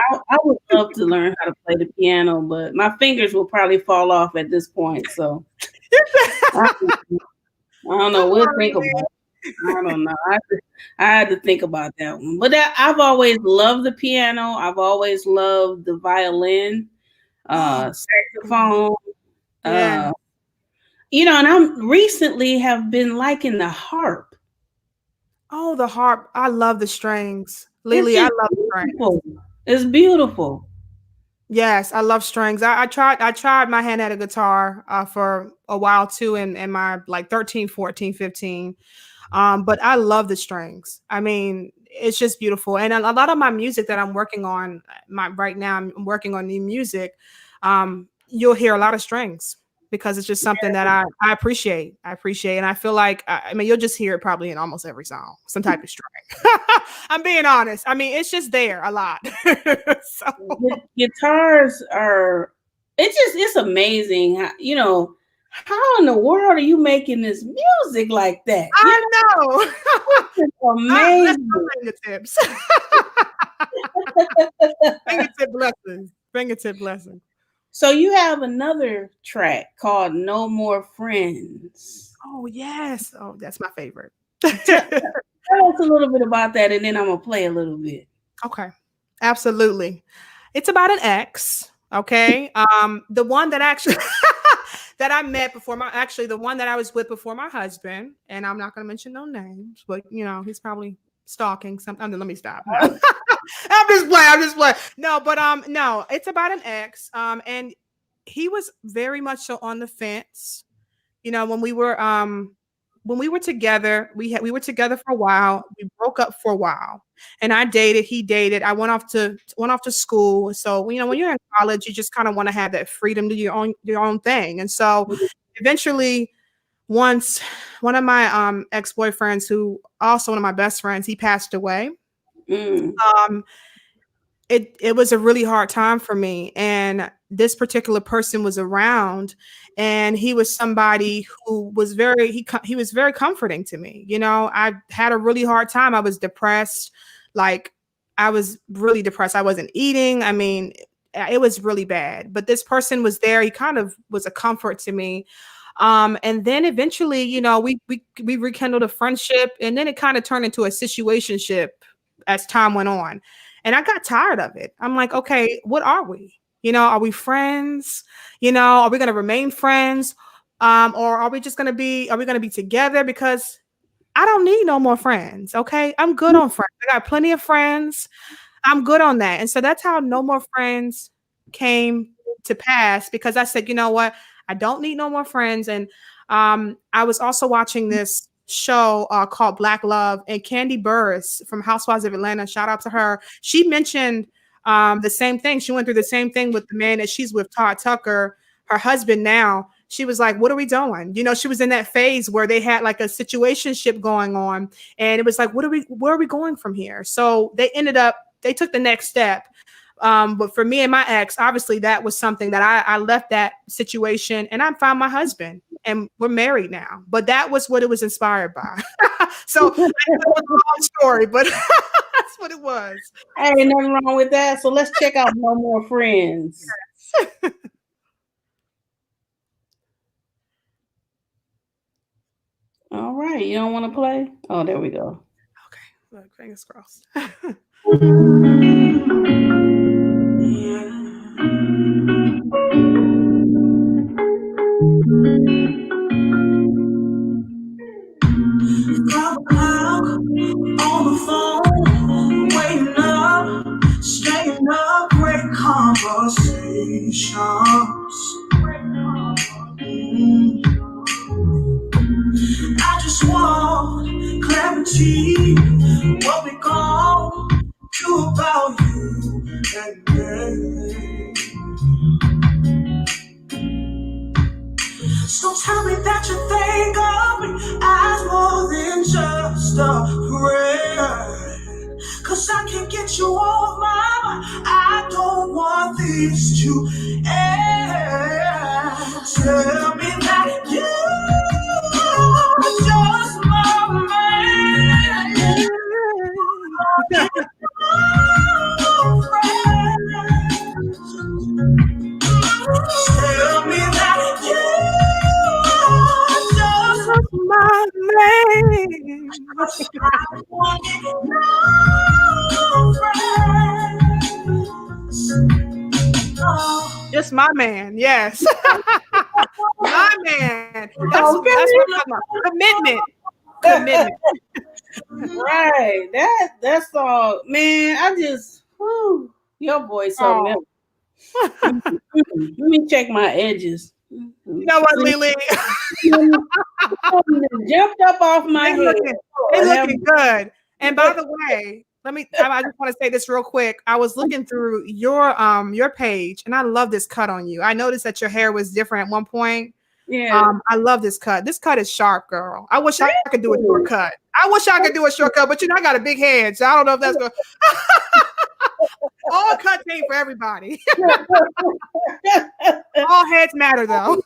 would love to learn how to play the piano, but my fingers will probably fall off at this point. So I don't know. We'll think about it. I don't know. I had to think about that one. But I've always loved the piano. I've always loved the violin, saxophone. Yeah. And I recently have been liking the harp. Oh, the harp. I love the strings. Lele, I love the strings. It's beautiful. Yes, I love strings. I tried my hand at a guitar for a while too in my like 13, 14, 15. But I love the strings. I mean, it's just beautiful. And a lot of my music that I'm working on my right now, I'm working on new music. You'll hear a lot of strings because it's just something that I appreciate. I appreciate, and I feel like I mean you'll just hear it probably in almost every song, some type of string. I'm being honest. I mean, it's just there a lot. So Guitars are, it's amazing how, how in the world are you making this music like that? I know. It's Bless amazing. my fingertips. Fingertip blessings. Fingertip blessings. So you have another track called No More Friends. Oh yes. Oh, that's my favorite. Tell us a little bit about that, and then I'm gonna play a little bit. Okay. Absolutely. It's about an ex. Okay. The one that actually that I met before the one that I was with before my husband, and I'm not gonna mention no names, but he's probably stalking something. Let me stop. No. I'm just playing. No, but no, it's about an ex. And he was very much so on the fence. When we were together, we were together for a while. We broke up for a while, and I dated. He dated. I went off to school. So when you're in college, you just kind of want to have that freedom to do your own thing. And so, eventually, once one of my ex-boyfriends, who also one of my best friends, he passed away. Mm. It was a really hard time for me, and this particular person was around, and he was somebody who was he was very comforting to me. I had a really hard time. I was depressed. Like, I was really depressed. I wasn't eating. I mean, it was really bad, but this person was there. He kind of was a comfort to me. And then eventually, we rekindled a friendship, and then it kind of turned into a situationship as time went on. And I got tired of it. I'm like, okay, what are we? Are we friends? Are we going to remain friends? Or are we going to be together? Because I don't need no more friends. Okay. I'm good on friends. I got plenty of friends. I'm good on that. And so that's how No More Friends came to pass, because I said, you know what? I don't need no more friends. And I was also watching this show called Black Love, and Candy Burris from Housewives of Atlanta, shout out to her. She mentioned the same thing. She went through the same thing with the man that she's with, Todd Tucker, her husband now. She was like, what are we doing? She was in that phase where they had like a situationship going on, and it was like, where are we going from here? So they took the next step. But for me and my ex, obviously that was something that I left that situation, and I found my husband, and we're married now. But that was what it was inspired by. So I know it's a long story, but that's what it was. Hey, ain't nothing wrong with that. So let's check out No More Friends. All right. You don't want to play? Oh, there we go. Okay. Look, fingers crossed. On the phone, waiting up, staying up, great conversations. I just want clarity, what we gon' do about you and me. So tell me that you think of me as more than just a friend. 'Cause I can't get you off my mind. I don't want this to end. Tell me that you are just my man. Tell me that you are just My man. I want no friends. Just my man. Yes. My man. That's what I'm talking about. Commitment. Right. That's all, man. Your voice so mellow. Let me check my edges. You know what, Lele? Jumped up off my head. They're looking good. And by the way, I just want to say this real quick. I was looking through your page, and I love this cut on you. I noticed that your hair was different at one point. Yeah. I love this cut. This cut is sharp, girl. I wish I could do a shortcut. But I got a big head, so I don't know if that's going all cuts ain't for everybody. All heads matter, though.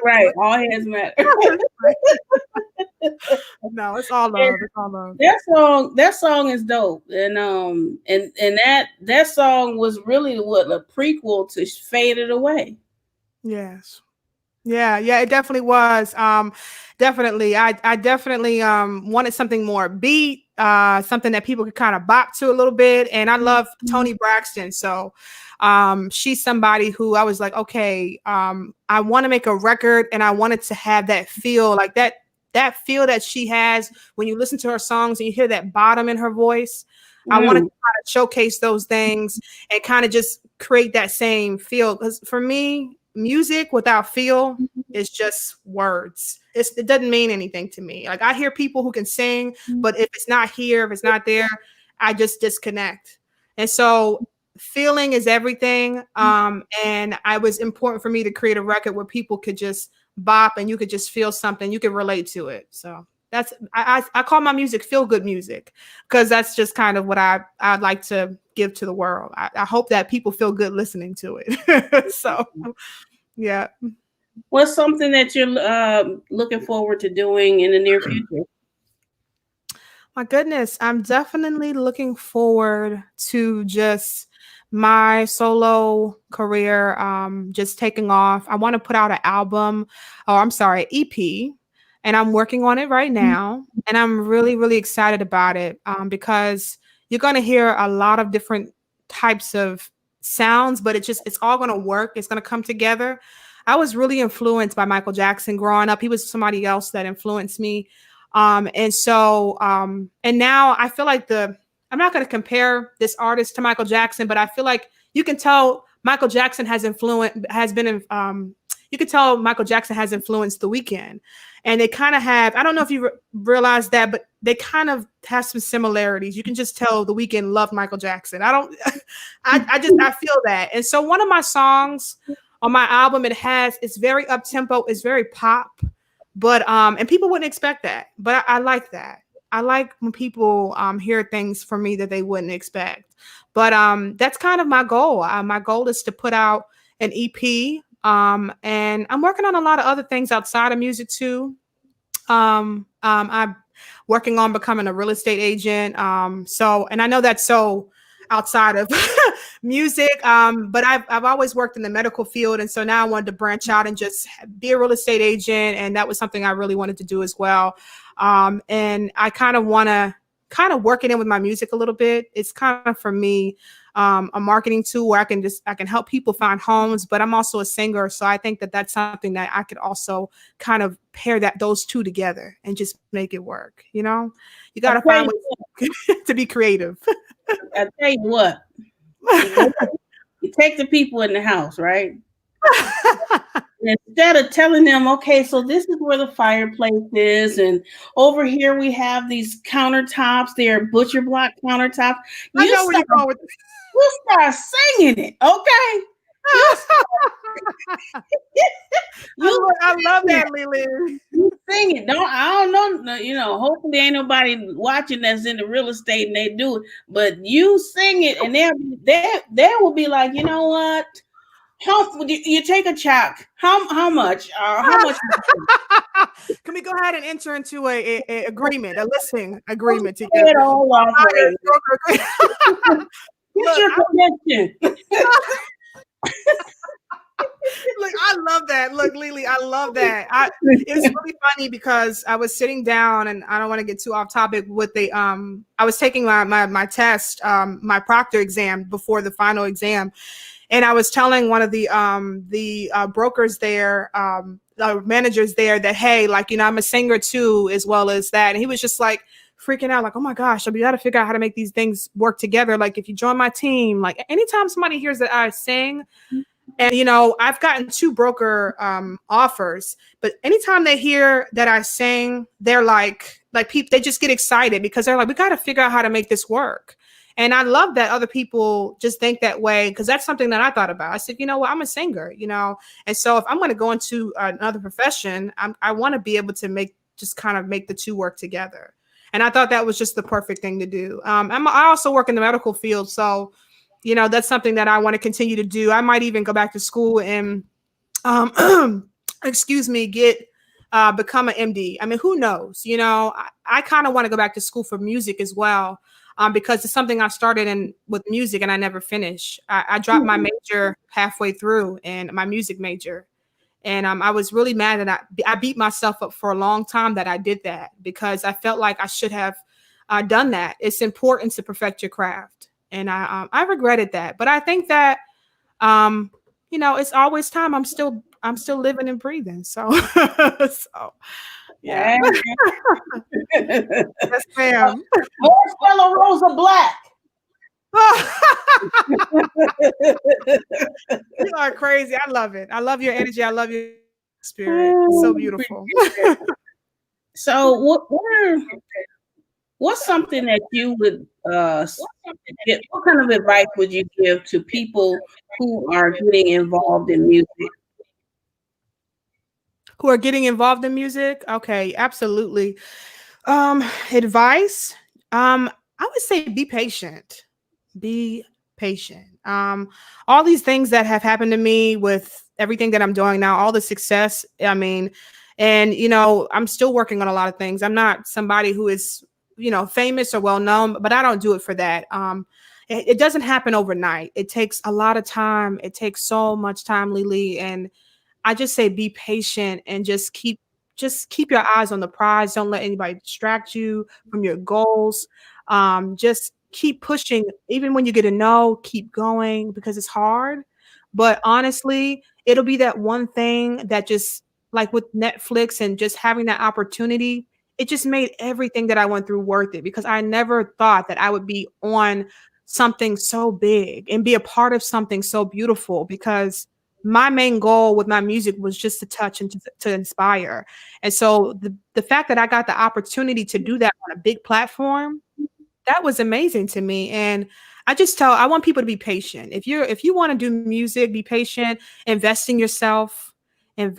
Right, all heads matter. No, it's all love. It's all love. That song is dope, and that song was really a prequel to Faded Away. Yes. Yeah, it definitely was. Definitely. I definitely wanted something more beat, something that people could kind of bop to a little bit. And I love Toni Braxton. So she's somebody who I was like, okay, I want to make a record, and I wanted to have that feel, like that feel that she has when you listen to her songs and you hear that bottom in her voice. I wanted to kind of showcase those things and kind of just create that same feel. Because for me, music without feel is just words. It doesn't mean anything to me. Like, I hear people who can sing, but if it's not here, if it's not there, I just disconnect. And so feeling is everything. And it was important for me to create a record where people could just bop and you could just feel something, you could relate to it. So that's, I call my music feel good music, because that's just kind of what I'd like to give to the world. I hope that people feel good listening to it. So, yeah. What's something that you're looking forward to doing in the near future? My goodness, I'm definitely looking forward to just my solo career just taking off. I want to put out an EP. And I'm working on it right now. And I'm really, really excited about it because you're going to hear a lot of different types of sounds, but it's all going to work. It's going to come together. I was really influenced by Michael Jackson growing up. He was somebody else that influenced me. And now I feel like I'm not going to compare this artist to Michael Jackson, but I feel like you can tell Michael Jackson you could tell Michael Jackson has influenced The Weeknd. And they kind of have, I don't know if you realize that, but they kind of have some similarities. You can just tell The Weeknd loved Michael Jackson. I feel that. And so one of my songs on my album, it's very up tempo, it's very pop, but, and people wouldn't expect that, but I like that. I like when people hear things from me that they wouldn't expect, but that's kind of my goal. My goal is to put out an EP. And I'm working on a lot of other things outside of music too. I'm working on becoming a real estate agent. And I know that's so outside of music. But I've always worked in the medical field. And so now I wanted to branch out and just be a real estate agent. And that was something I really wanted to do as well. And I kind of want to work it in with my music a little bit. It's kind of, for me, a marketing tool where I can help people find homes, but I'm also a singer. So I think that that's something that I could also kind of pair those two together and just make it work. You know, you got to find ways to be creative. I tell you what, you take the people in the house, right? Instead of telling them, okay, so this is where the fireplace is, and over here we have these countertops. They're butcher block countertops. You start singing it, okay? I love that, Lele. You sing it. I don't know. You know, hopefully ain't nobody watching that's in the real estate and they do it. But you sing it, and they will be like, you know what? How you take a check? How much? How much? Can we go ahead and enter into a agreement, a listing agreement together? Get your connection. Look, I love that. Look, Lele, I love that. It's really funny because I was sitting down, and I don't want to get too off topic with I was taking my test, my proctor exam before the final exam. And I was telling one of the brokers there, managers there, that, hey, like, you know, I'm a singer too, as well as that. And he was just like, freaking out like, oh my gosh, we got to figure out how to make these things work together. Like if you join my team, like anytime somebody hears that I sing, and, you know, I've gotten 2 broker offers, but anytime they hear that I sing, they're like people, they just get excited because they're like, we got to figure out how to make this work. And I love that other people just think that way, because that's something that I thought about. I said, you know what, I'm a singer, you know, and so if I'm going to go into another profession, I want to be able to make the 2 work together. And I thought that was just the perfect thing to do. I also work in the medical field, so you know, that's something that I want to continue to do. I might even go back to school and, become an MD. I mean, who knows? You know, I kind of want to go back to school for music as well, because it's something I started in with music and I never finished. I dropped my major halfway through, and my music major. And I was really mad that I beat myself up for a long time that I did that, because I felt like I should have done that. It's important to perfect your craft. And I regretted that, but I think that, you know, it's always time. I'm still living and breathing. So, yeah. Yes, ma'am. Marshmallow Rosa Black. You are crazy. I love it. I love your energy. I love your spirit. It's so beautiful. So what's something that you would what kind of advice would you give to people who are getting involved in music? Who are getting involved in music? Okay, absolutely. Advice. I would say be patient. Be patient. All these things that have happened to me with everything that I'm doing now, all the success, I mean, and you know, I'm still working on a lot of things. I'm not somebody who is, you know, famous or well known, but I don't do it for that. It doesn't happen overnight. It takes a lot of time. It takes so much time, Lele. And I just say be patient and just keep your eyes on the prize. Don't let anybody distract you from your goals. Just keep pushing. Even when you get a no, keep going, because it's hard. But honestly, it'll be that one thing that just, like with Netflix and just having that opportunity, it just made everything that I went through worth it, because I never thought that I would be on something so big and be a part of something so beautiful, because my main goal with my music was just to touch and to inspire. And so the fact that I got the opportunity to do that on a big platform, that was amazing to me. And I want people to be patient. If you want to do music, be patient, invest in yourself. And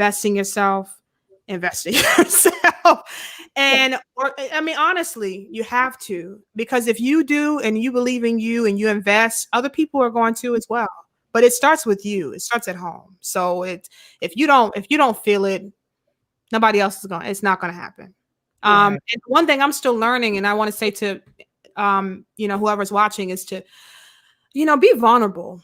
I mean, honestly, you have to, because if you do and you believe in you and you invest, other people are going to as well. But it starts with you. It starts at home. So if you don't feel it, nobody else it's not going to happen. And one thing I'm still learning, and I want to say to, you know, whoever's watching, is to, you know, be vulnerable.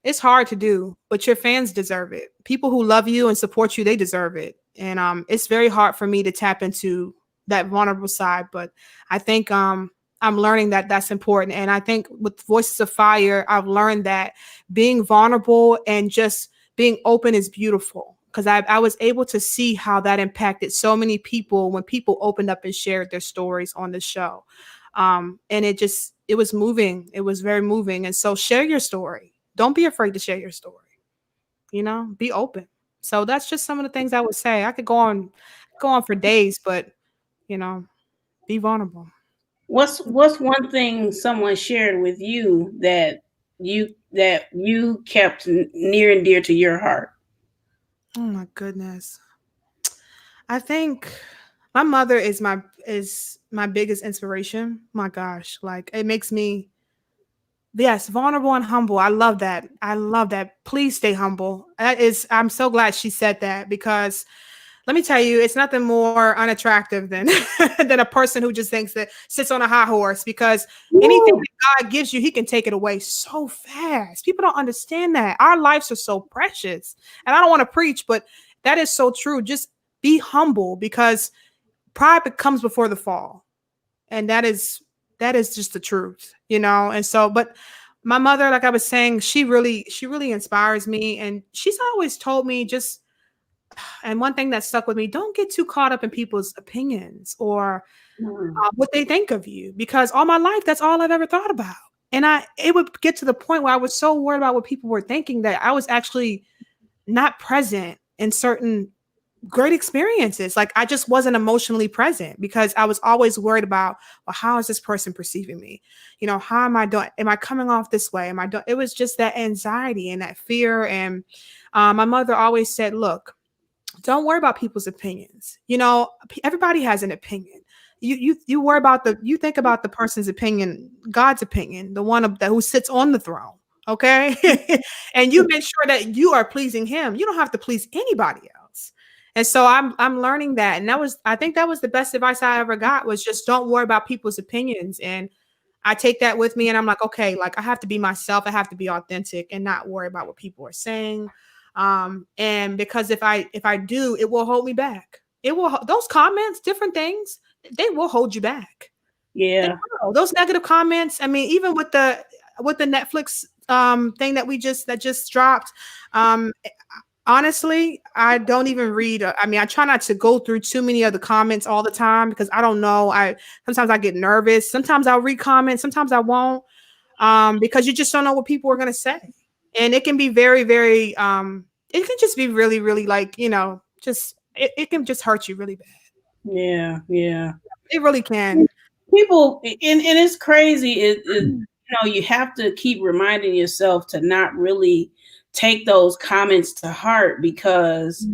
It's hard to do, but your fans deserve it. People who love you and support you, they deserve it. And it's very hard for me to tap into that vulnerable side, but I think I'm learning that that's important. And I think with Voices of Fire, I've learned that being vulnerable and just being open is beautiful, because I was able to see how that impacted so many people when people opened up and shared their stories on the show. And it was moving. It was very moving. And so share your story. Don't be afraid to share your story. You know, be open. So that's just some of the things I would say. I could go on for days, but you know, be vulnerable. What's one thing someone shared with you that you kept near and dear to your heart? Oh my goodness. I think my mother is my biggest inspiration. My gosh, like it makes me, yes, vulnerable and humble. I love that. Please stay humble. I'm so glad she said that, because let me tell you, it's nothing more unattractive than than a person who just thinks that sits on a high horse, because anything that God gives you, he can take it away so fast. People don't understand that. Our lives are so precious. And I don't want to preach, but that is so true. Just be humble, because pride comes before the fall. And that is just the truth, you know? And so, but my mother, like I was saying, she really inspires me. And she's always told me, just and one thing that stuck with me, don't get too caught up in people's opinions or what they think of you, because all my life, that's all I've ever thought about. And it would get to the point where I was so worried about what people were thinking that I was actually not present in certain great experiences. Like I just wasn't emotionally present because I was always worried about, well, how is this person perceiving me? You know, how am I doing? Am I coming off this way? Am I doing? It was just that anxiety and that fear. And my mother always said, look, don't worry about people's opinions. You know, everybody has an opinion. You worry about you think about the person's opinion, God's opinion, the one who sits on the throne. Okay. And you make sure that you are pleasing him. You don't have to please anybody else. And so I'm learning that. And I think that was the best advice I ever got, was just don't worry about people's opinions. And I take that with me and I'm like, okay, like I have to be myself. I have to be authentic and not worry about what people are saying. And because if I do, it will hold me back. Those comments, different things, they will hold you back. Yeah. Those negative comments. I mean, even with the Netflix thing that just dropped, honestly, I don't even read. I try not to go through too many of the comments all the time because I don't know. Sometimes I get nervous. Sometimes I'll read comments. Sometimes I won't, because you just don't know what people are going to say. And it can be very, very, it can just be really, really like, you know, just, it can just hurt you really bad. Yeah. Yeah. It really can. People, and it's crazy. You know, you have to keep reminding yourself to not really take those comments to heart because,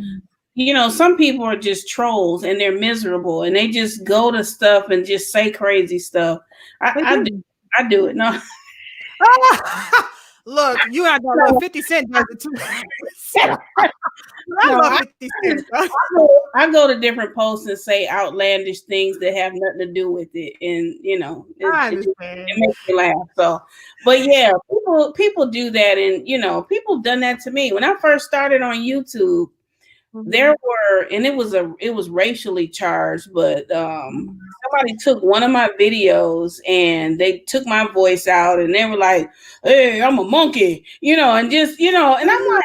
you know, some people are just trolls and they're miserable and they just go to stuff and just say crazy stuff. I do it. No. Look, you have to love 50 Cent does it too. I love 50 Cent. I go to different posts and say outlandish things that have nothing to do with it, and you know, it makes me laugh. So, but yeah, people do that, and you know, people have done that to me when I first started on YouTube. There were, and it was racially charged, but somebody took one of my videos and they took my voice out and they were like, "Hey, I'm a monkey," you know, and just, you know, and I'm like,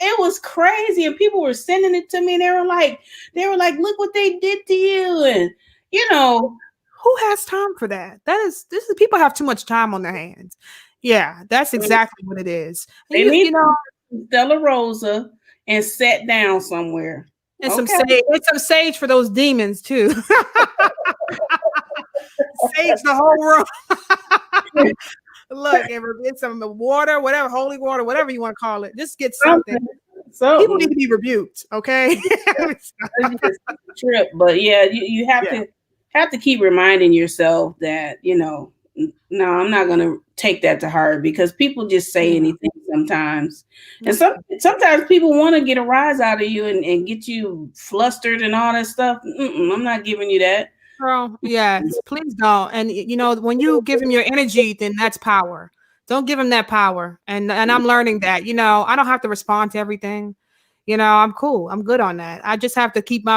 it was crazy, and people were sending it to me, and they were like, "Look what they did to you," and you know, who has time for that? This is people have too much time on their hands. Yeah, that's exactly what it is. They need, you know, Stella Rosa and sat down somewhere. And some sage for those demons too. Sage the whole room. Look, and some water, whatever, holy water, whatever you want to call it. Just get something. People need to be rebuked, okay? Trip, but yeah, you have to keep reminding yourself that, you know, no, I'm not going to take that to heart because people just say anything sometimes. And sometimes people want to get a rise out of you and get you flustered and all that stuff. I'm not giving you that. Girl, yes, please don't. And you know, when you give him your energy, then that's power. Don't give him that power. And I'm learning that, you know, I don't have to respond to everything. You know, I'm cool. I'm good on that. I just have to keep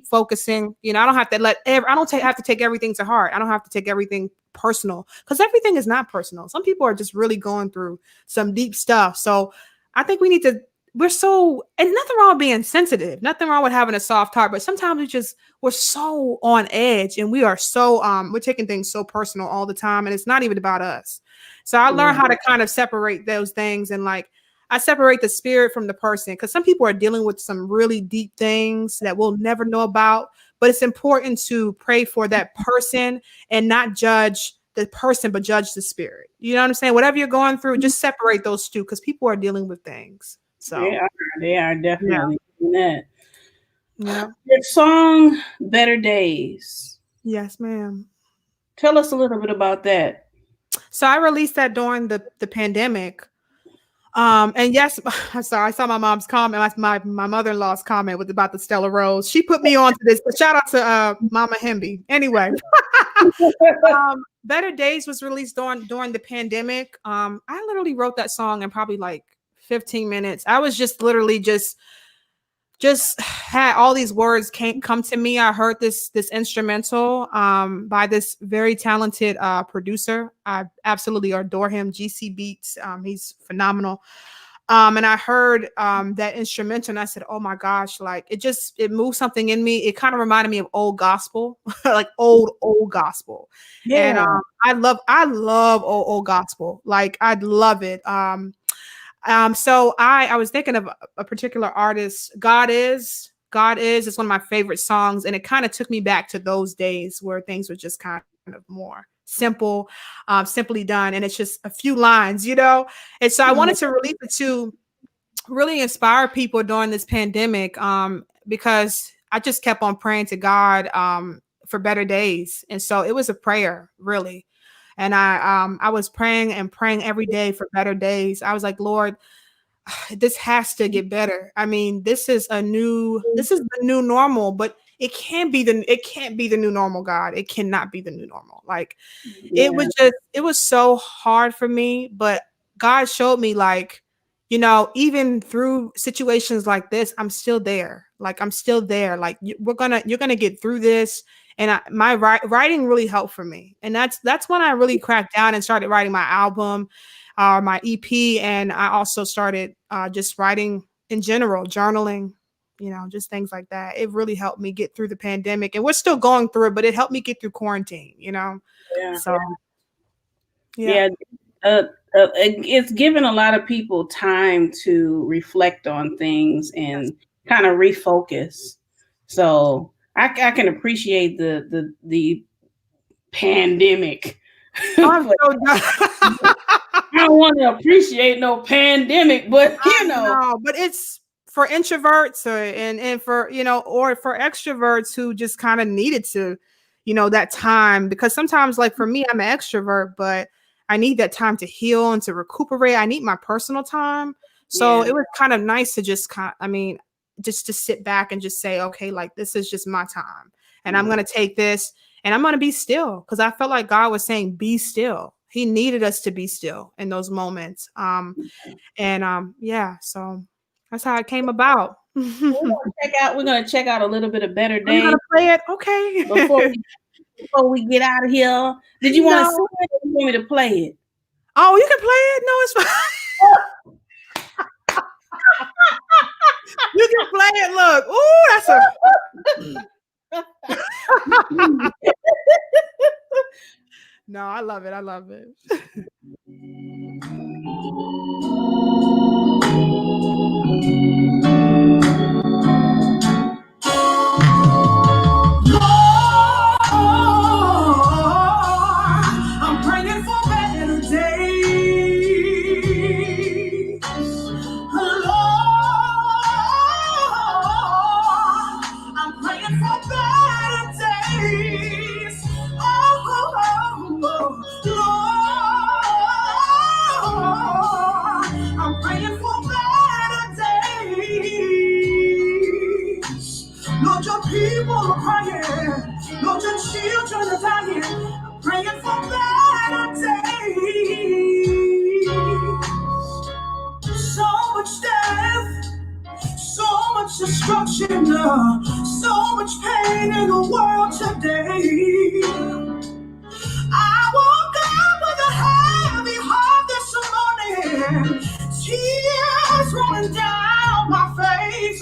focusing. You know, I don't have to have to take everything to heart. I don't have to take everything personal because everything is not personal. Some people are just really going through some deep stuff. So I think and nothing wrong with being sensitive, nothing wrong with having a soft heart, but sometimes we're so on edge and we are so, we're taking things so personal all the time and it's not even about us. So I learned how to kind of separate those things and like, I separate the spirit from the person because some people are dealing with some really deep things that we'll never know about. But it's important to pray for that person and not judge the person, but judge the spirit. You know what I'm saying? Whatever you're going through, just separate those two because people are dealing with things. So they are definitely doing that. Yeah. Your song "Better Days." Yes, ma'am. Tell us a little bit about that. So I released that during the pandemic. And yes, I'm sorry, I saw my mom's comment, my mother-in-law's comment was about the Stella Rose. She put me on to this, but shout out to Mama Hemby. Anyway, Better Days was released during the pandemic. I literally wrote that song in probably like 15 minutes. I was just literally just had all these words come to me. I heard this instrumental by this very talented producer. I absolutely adore him, GC Beats. He's phenomenal. And I heard that instrumental and I said, oh my gosh, like it moved something in me. It kind of reminded me of old gospel, like old gospel. And Yeah. I love old gospel. Like I'd love it. So I was thinking of a particular artist. God is one of my favorite songs. And it kind of took me back to those days where things were just kind of more simple, simply done. And it's just a few lines, you know? And so I wanted to release it to really inspire people during this pandemic, because I just kept on praying to God for better days. And so it was a prayer, really. And I was praying and praying every day for better days. I was like, Lord, this has to get better. I mean, this is the new normal, but it can't be the new normal, God. It cannot be the new normal. Like it was so hard for me, but God showed me, like, you know, even through situations like this, I'm still there. Like I'm still there. Like you're gonna get through this. And my writing really helped for me. And that's when I really cracked down and started writing my album, my EP. And I also started just writing in general, journaling, you know, just things like that. It really helped me get through the pandemic. And we're still going through it, but it helped me get through quarantine, you know? Yeah. So, yeah. It's given a lot of people time to reflect on things and kind of refocus. So I can appreciate the pandemic. I'm so done. I don't want to appreciate no pandemic, but you know, but it's for introverts and for, you know, or for extroverts who just kind of needed to, you know, that time, because sometimes, like for me, I'm an extrovert, but I need that time to heal and to recuperate. I need my personal time. So it was kind of nice to just just to sit back and just say, okay, like this is just my time. And I'm going to take this and I'm going to be still, because I felt like God was saying, be still. He needed us to be still in those moments. Yeah, so that's how it came about. We're gonna check out a little bit of Better Days. We're gonna play it, okay? Before we get out of here, did you want to sing it or you want me to play it? Oh, you can play it. No, it's fine. You can play it. Look, ooh, that's a. No, I love it. I love it. I'm praying for better days. Lord, I'm praying for better days. Lord, I'm praying for better days. Lord, your people are crying. Lord, your children are dying. I'm praying for better days. So much death, so much destruction, so much pain in the world today. I woke up with a heavy heart this morning, tears rolling down my face.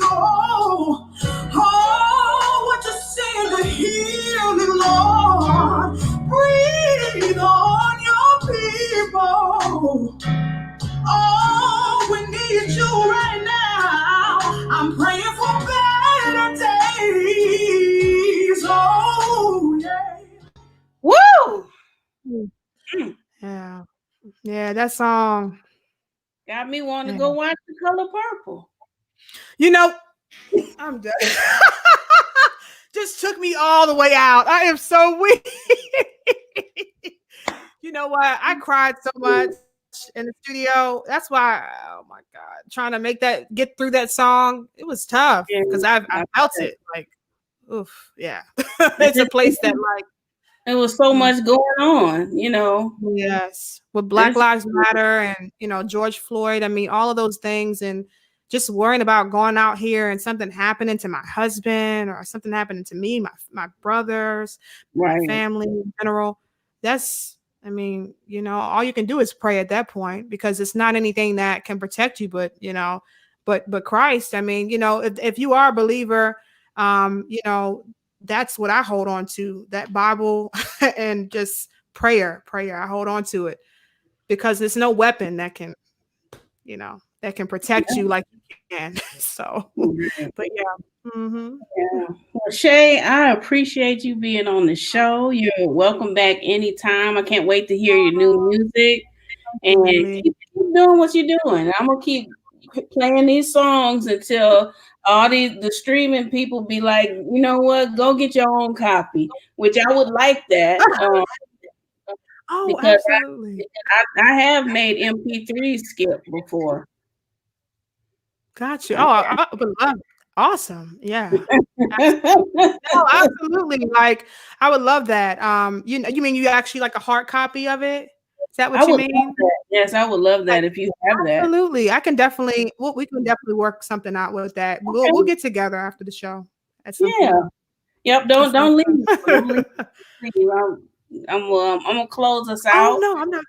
What you saying to healing, Lord? Breathe on your people. Oh, we need you right now. I'm praying for better days. Oh, yeah. Woo! Yeah, that song Got me wanting to go watch The Color Purple. You know, I'm done. Just took me all the way out. I am so weak. You know what? I cried so much in the studio. That's why, oh my God, trying to get through that song, it was tough because I felt it. Like, oof, yeah. It's a place that, like, there was so much going on, you know. Yes, with Black Lives Matter and, you know, George Floyd. I mean, all of those things, and just worrying about going out here and something happening to my husband or something happening to me, my brothers, my family in general. That's I mean, all you can do is pray at that point, because it's not anything that can protect you, but Christ. I mean, if you are a believer, that's what I hold on to, that Bible and just prayer. I hold on to it, because there's no weapon that can protect you like you can. So, but yeah. Mm-hmm. Yeah. Well, Shay, I appreciate you being on the show. You're welcome back anytime. I can't wait to hear your new music, and keep doing what you're doing. I'm gonna keep playing these songs until all the streaming people be like, you know what, go get your own copy, which I would like that. Because absolutely. I have made MP3 skip before. Got you. I would love it. Awesome. Yeah. Absolutely. Like, I would love that. You mean you actually like a hard copy of it? Is that what you mean? Yes, I would love that if you have that. Absolutely. I can definitely, we can definitely work something out with that. Okay. We'll get together after the show. Yeah. Yep. Don't leave. I'm gonna close us out. Oh no, I'm not.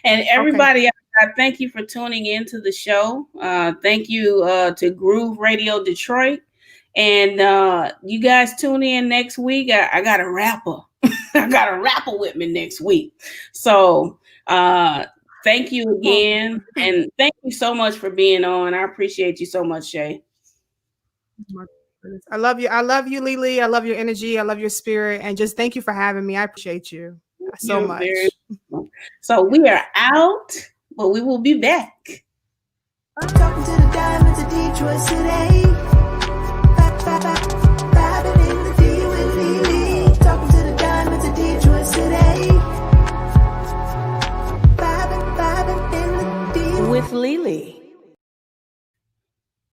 And everybody, I thank you for tuning into the show. Thank you to Groove Radio Detroit, and you guys tune in next week. I got a rapper. I got a rapper with me next week. So thank you again, and thank you so much for being on. I appreciate you so much, Shay. I love you. I love you, Lele. I love your energy. I love your spirit. And just thank you for having me. I appreciate you so much. So we are out, but we will be back. I'm talking to the diamonds of Detroit today. Vibing in the D with Lele. Talking to the diamonds of Detroit today. Vibing in the D with Lele.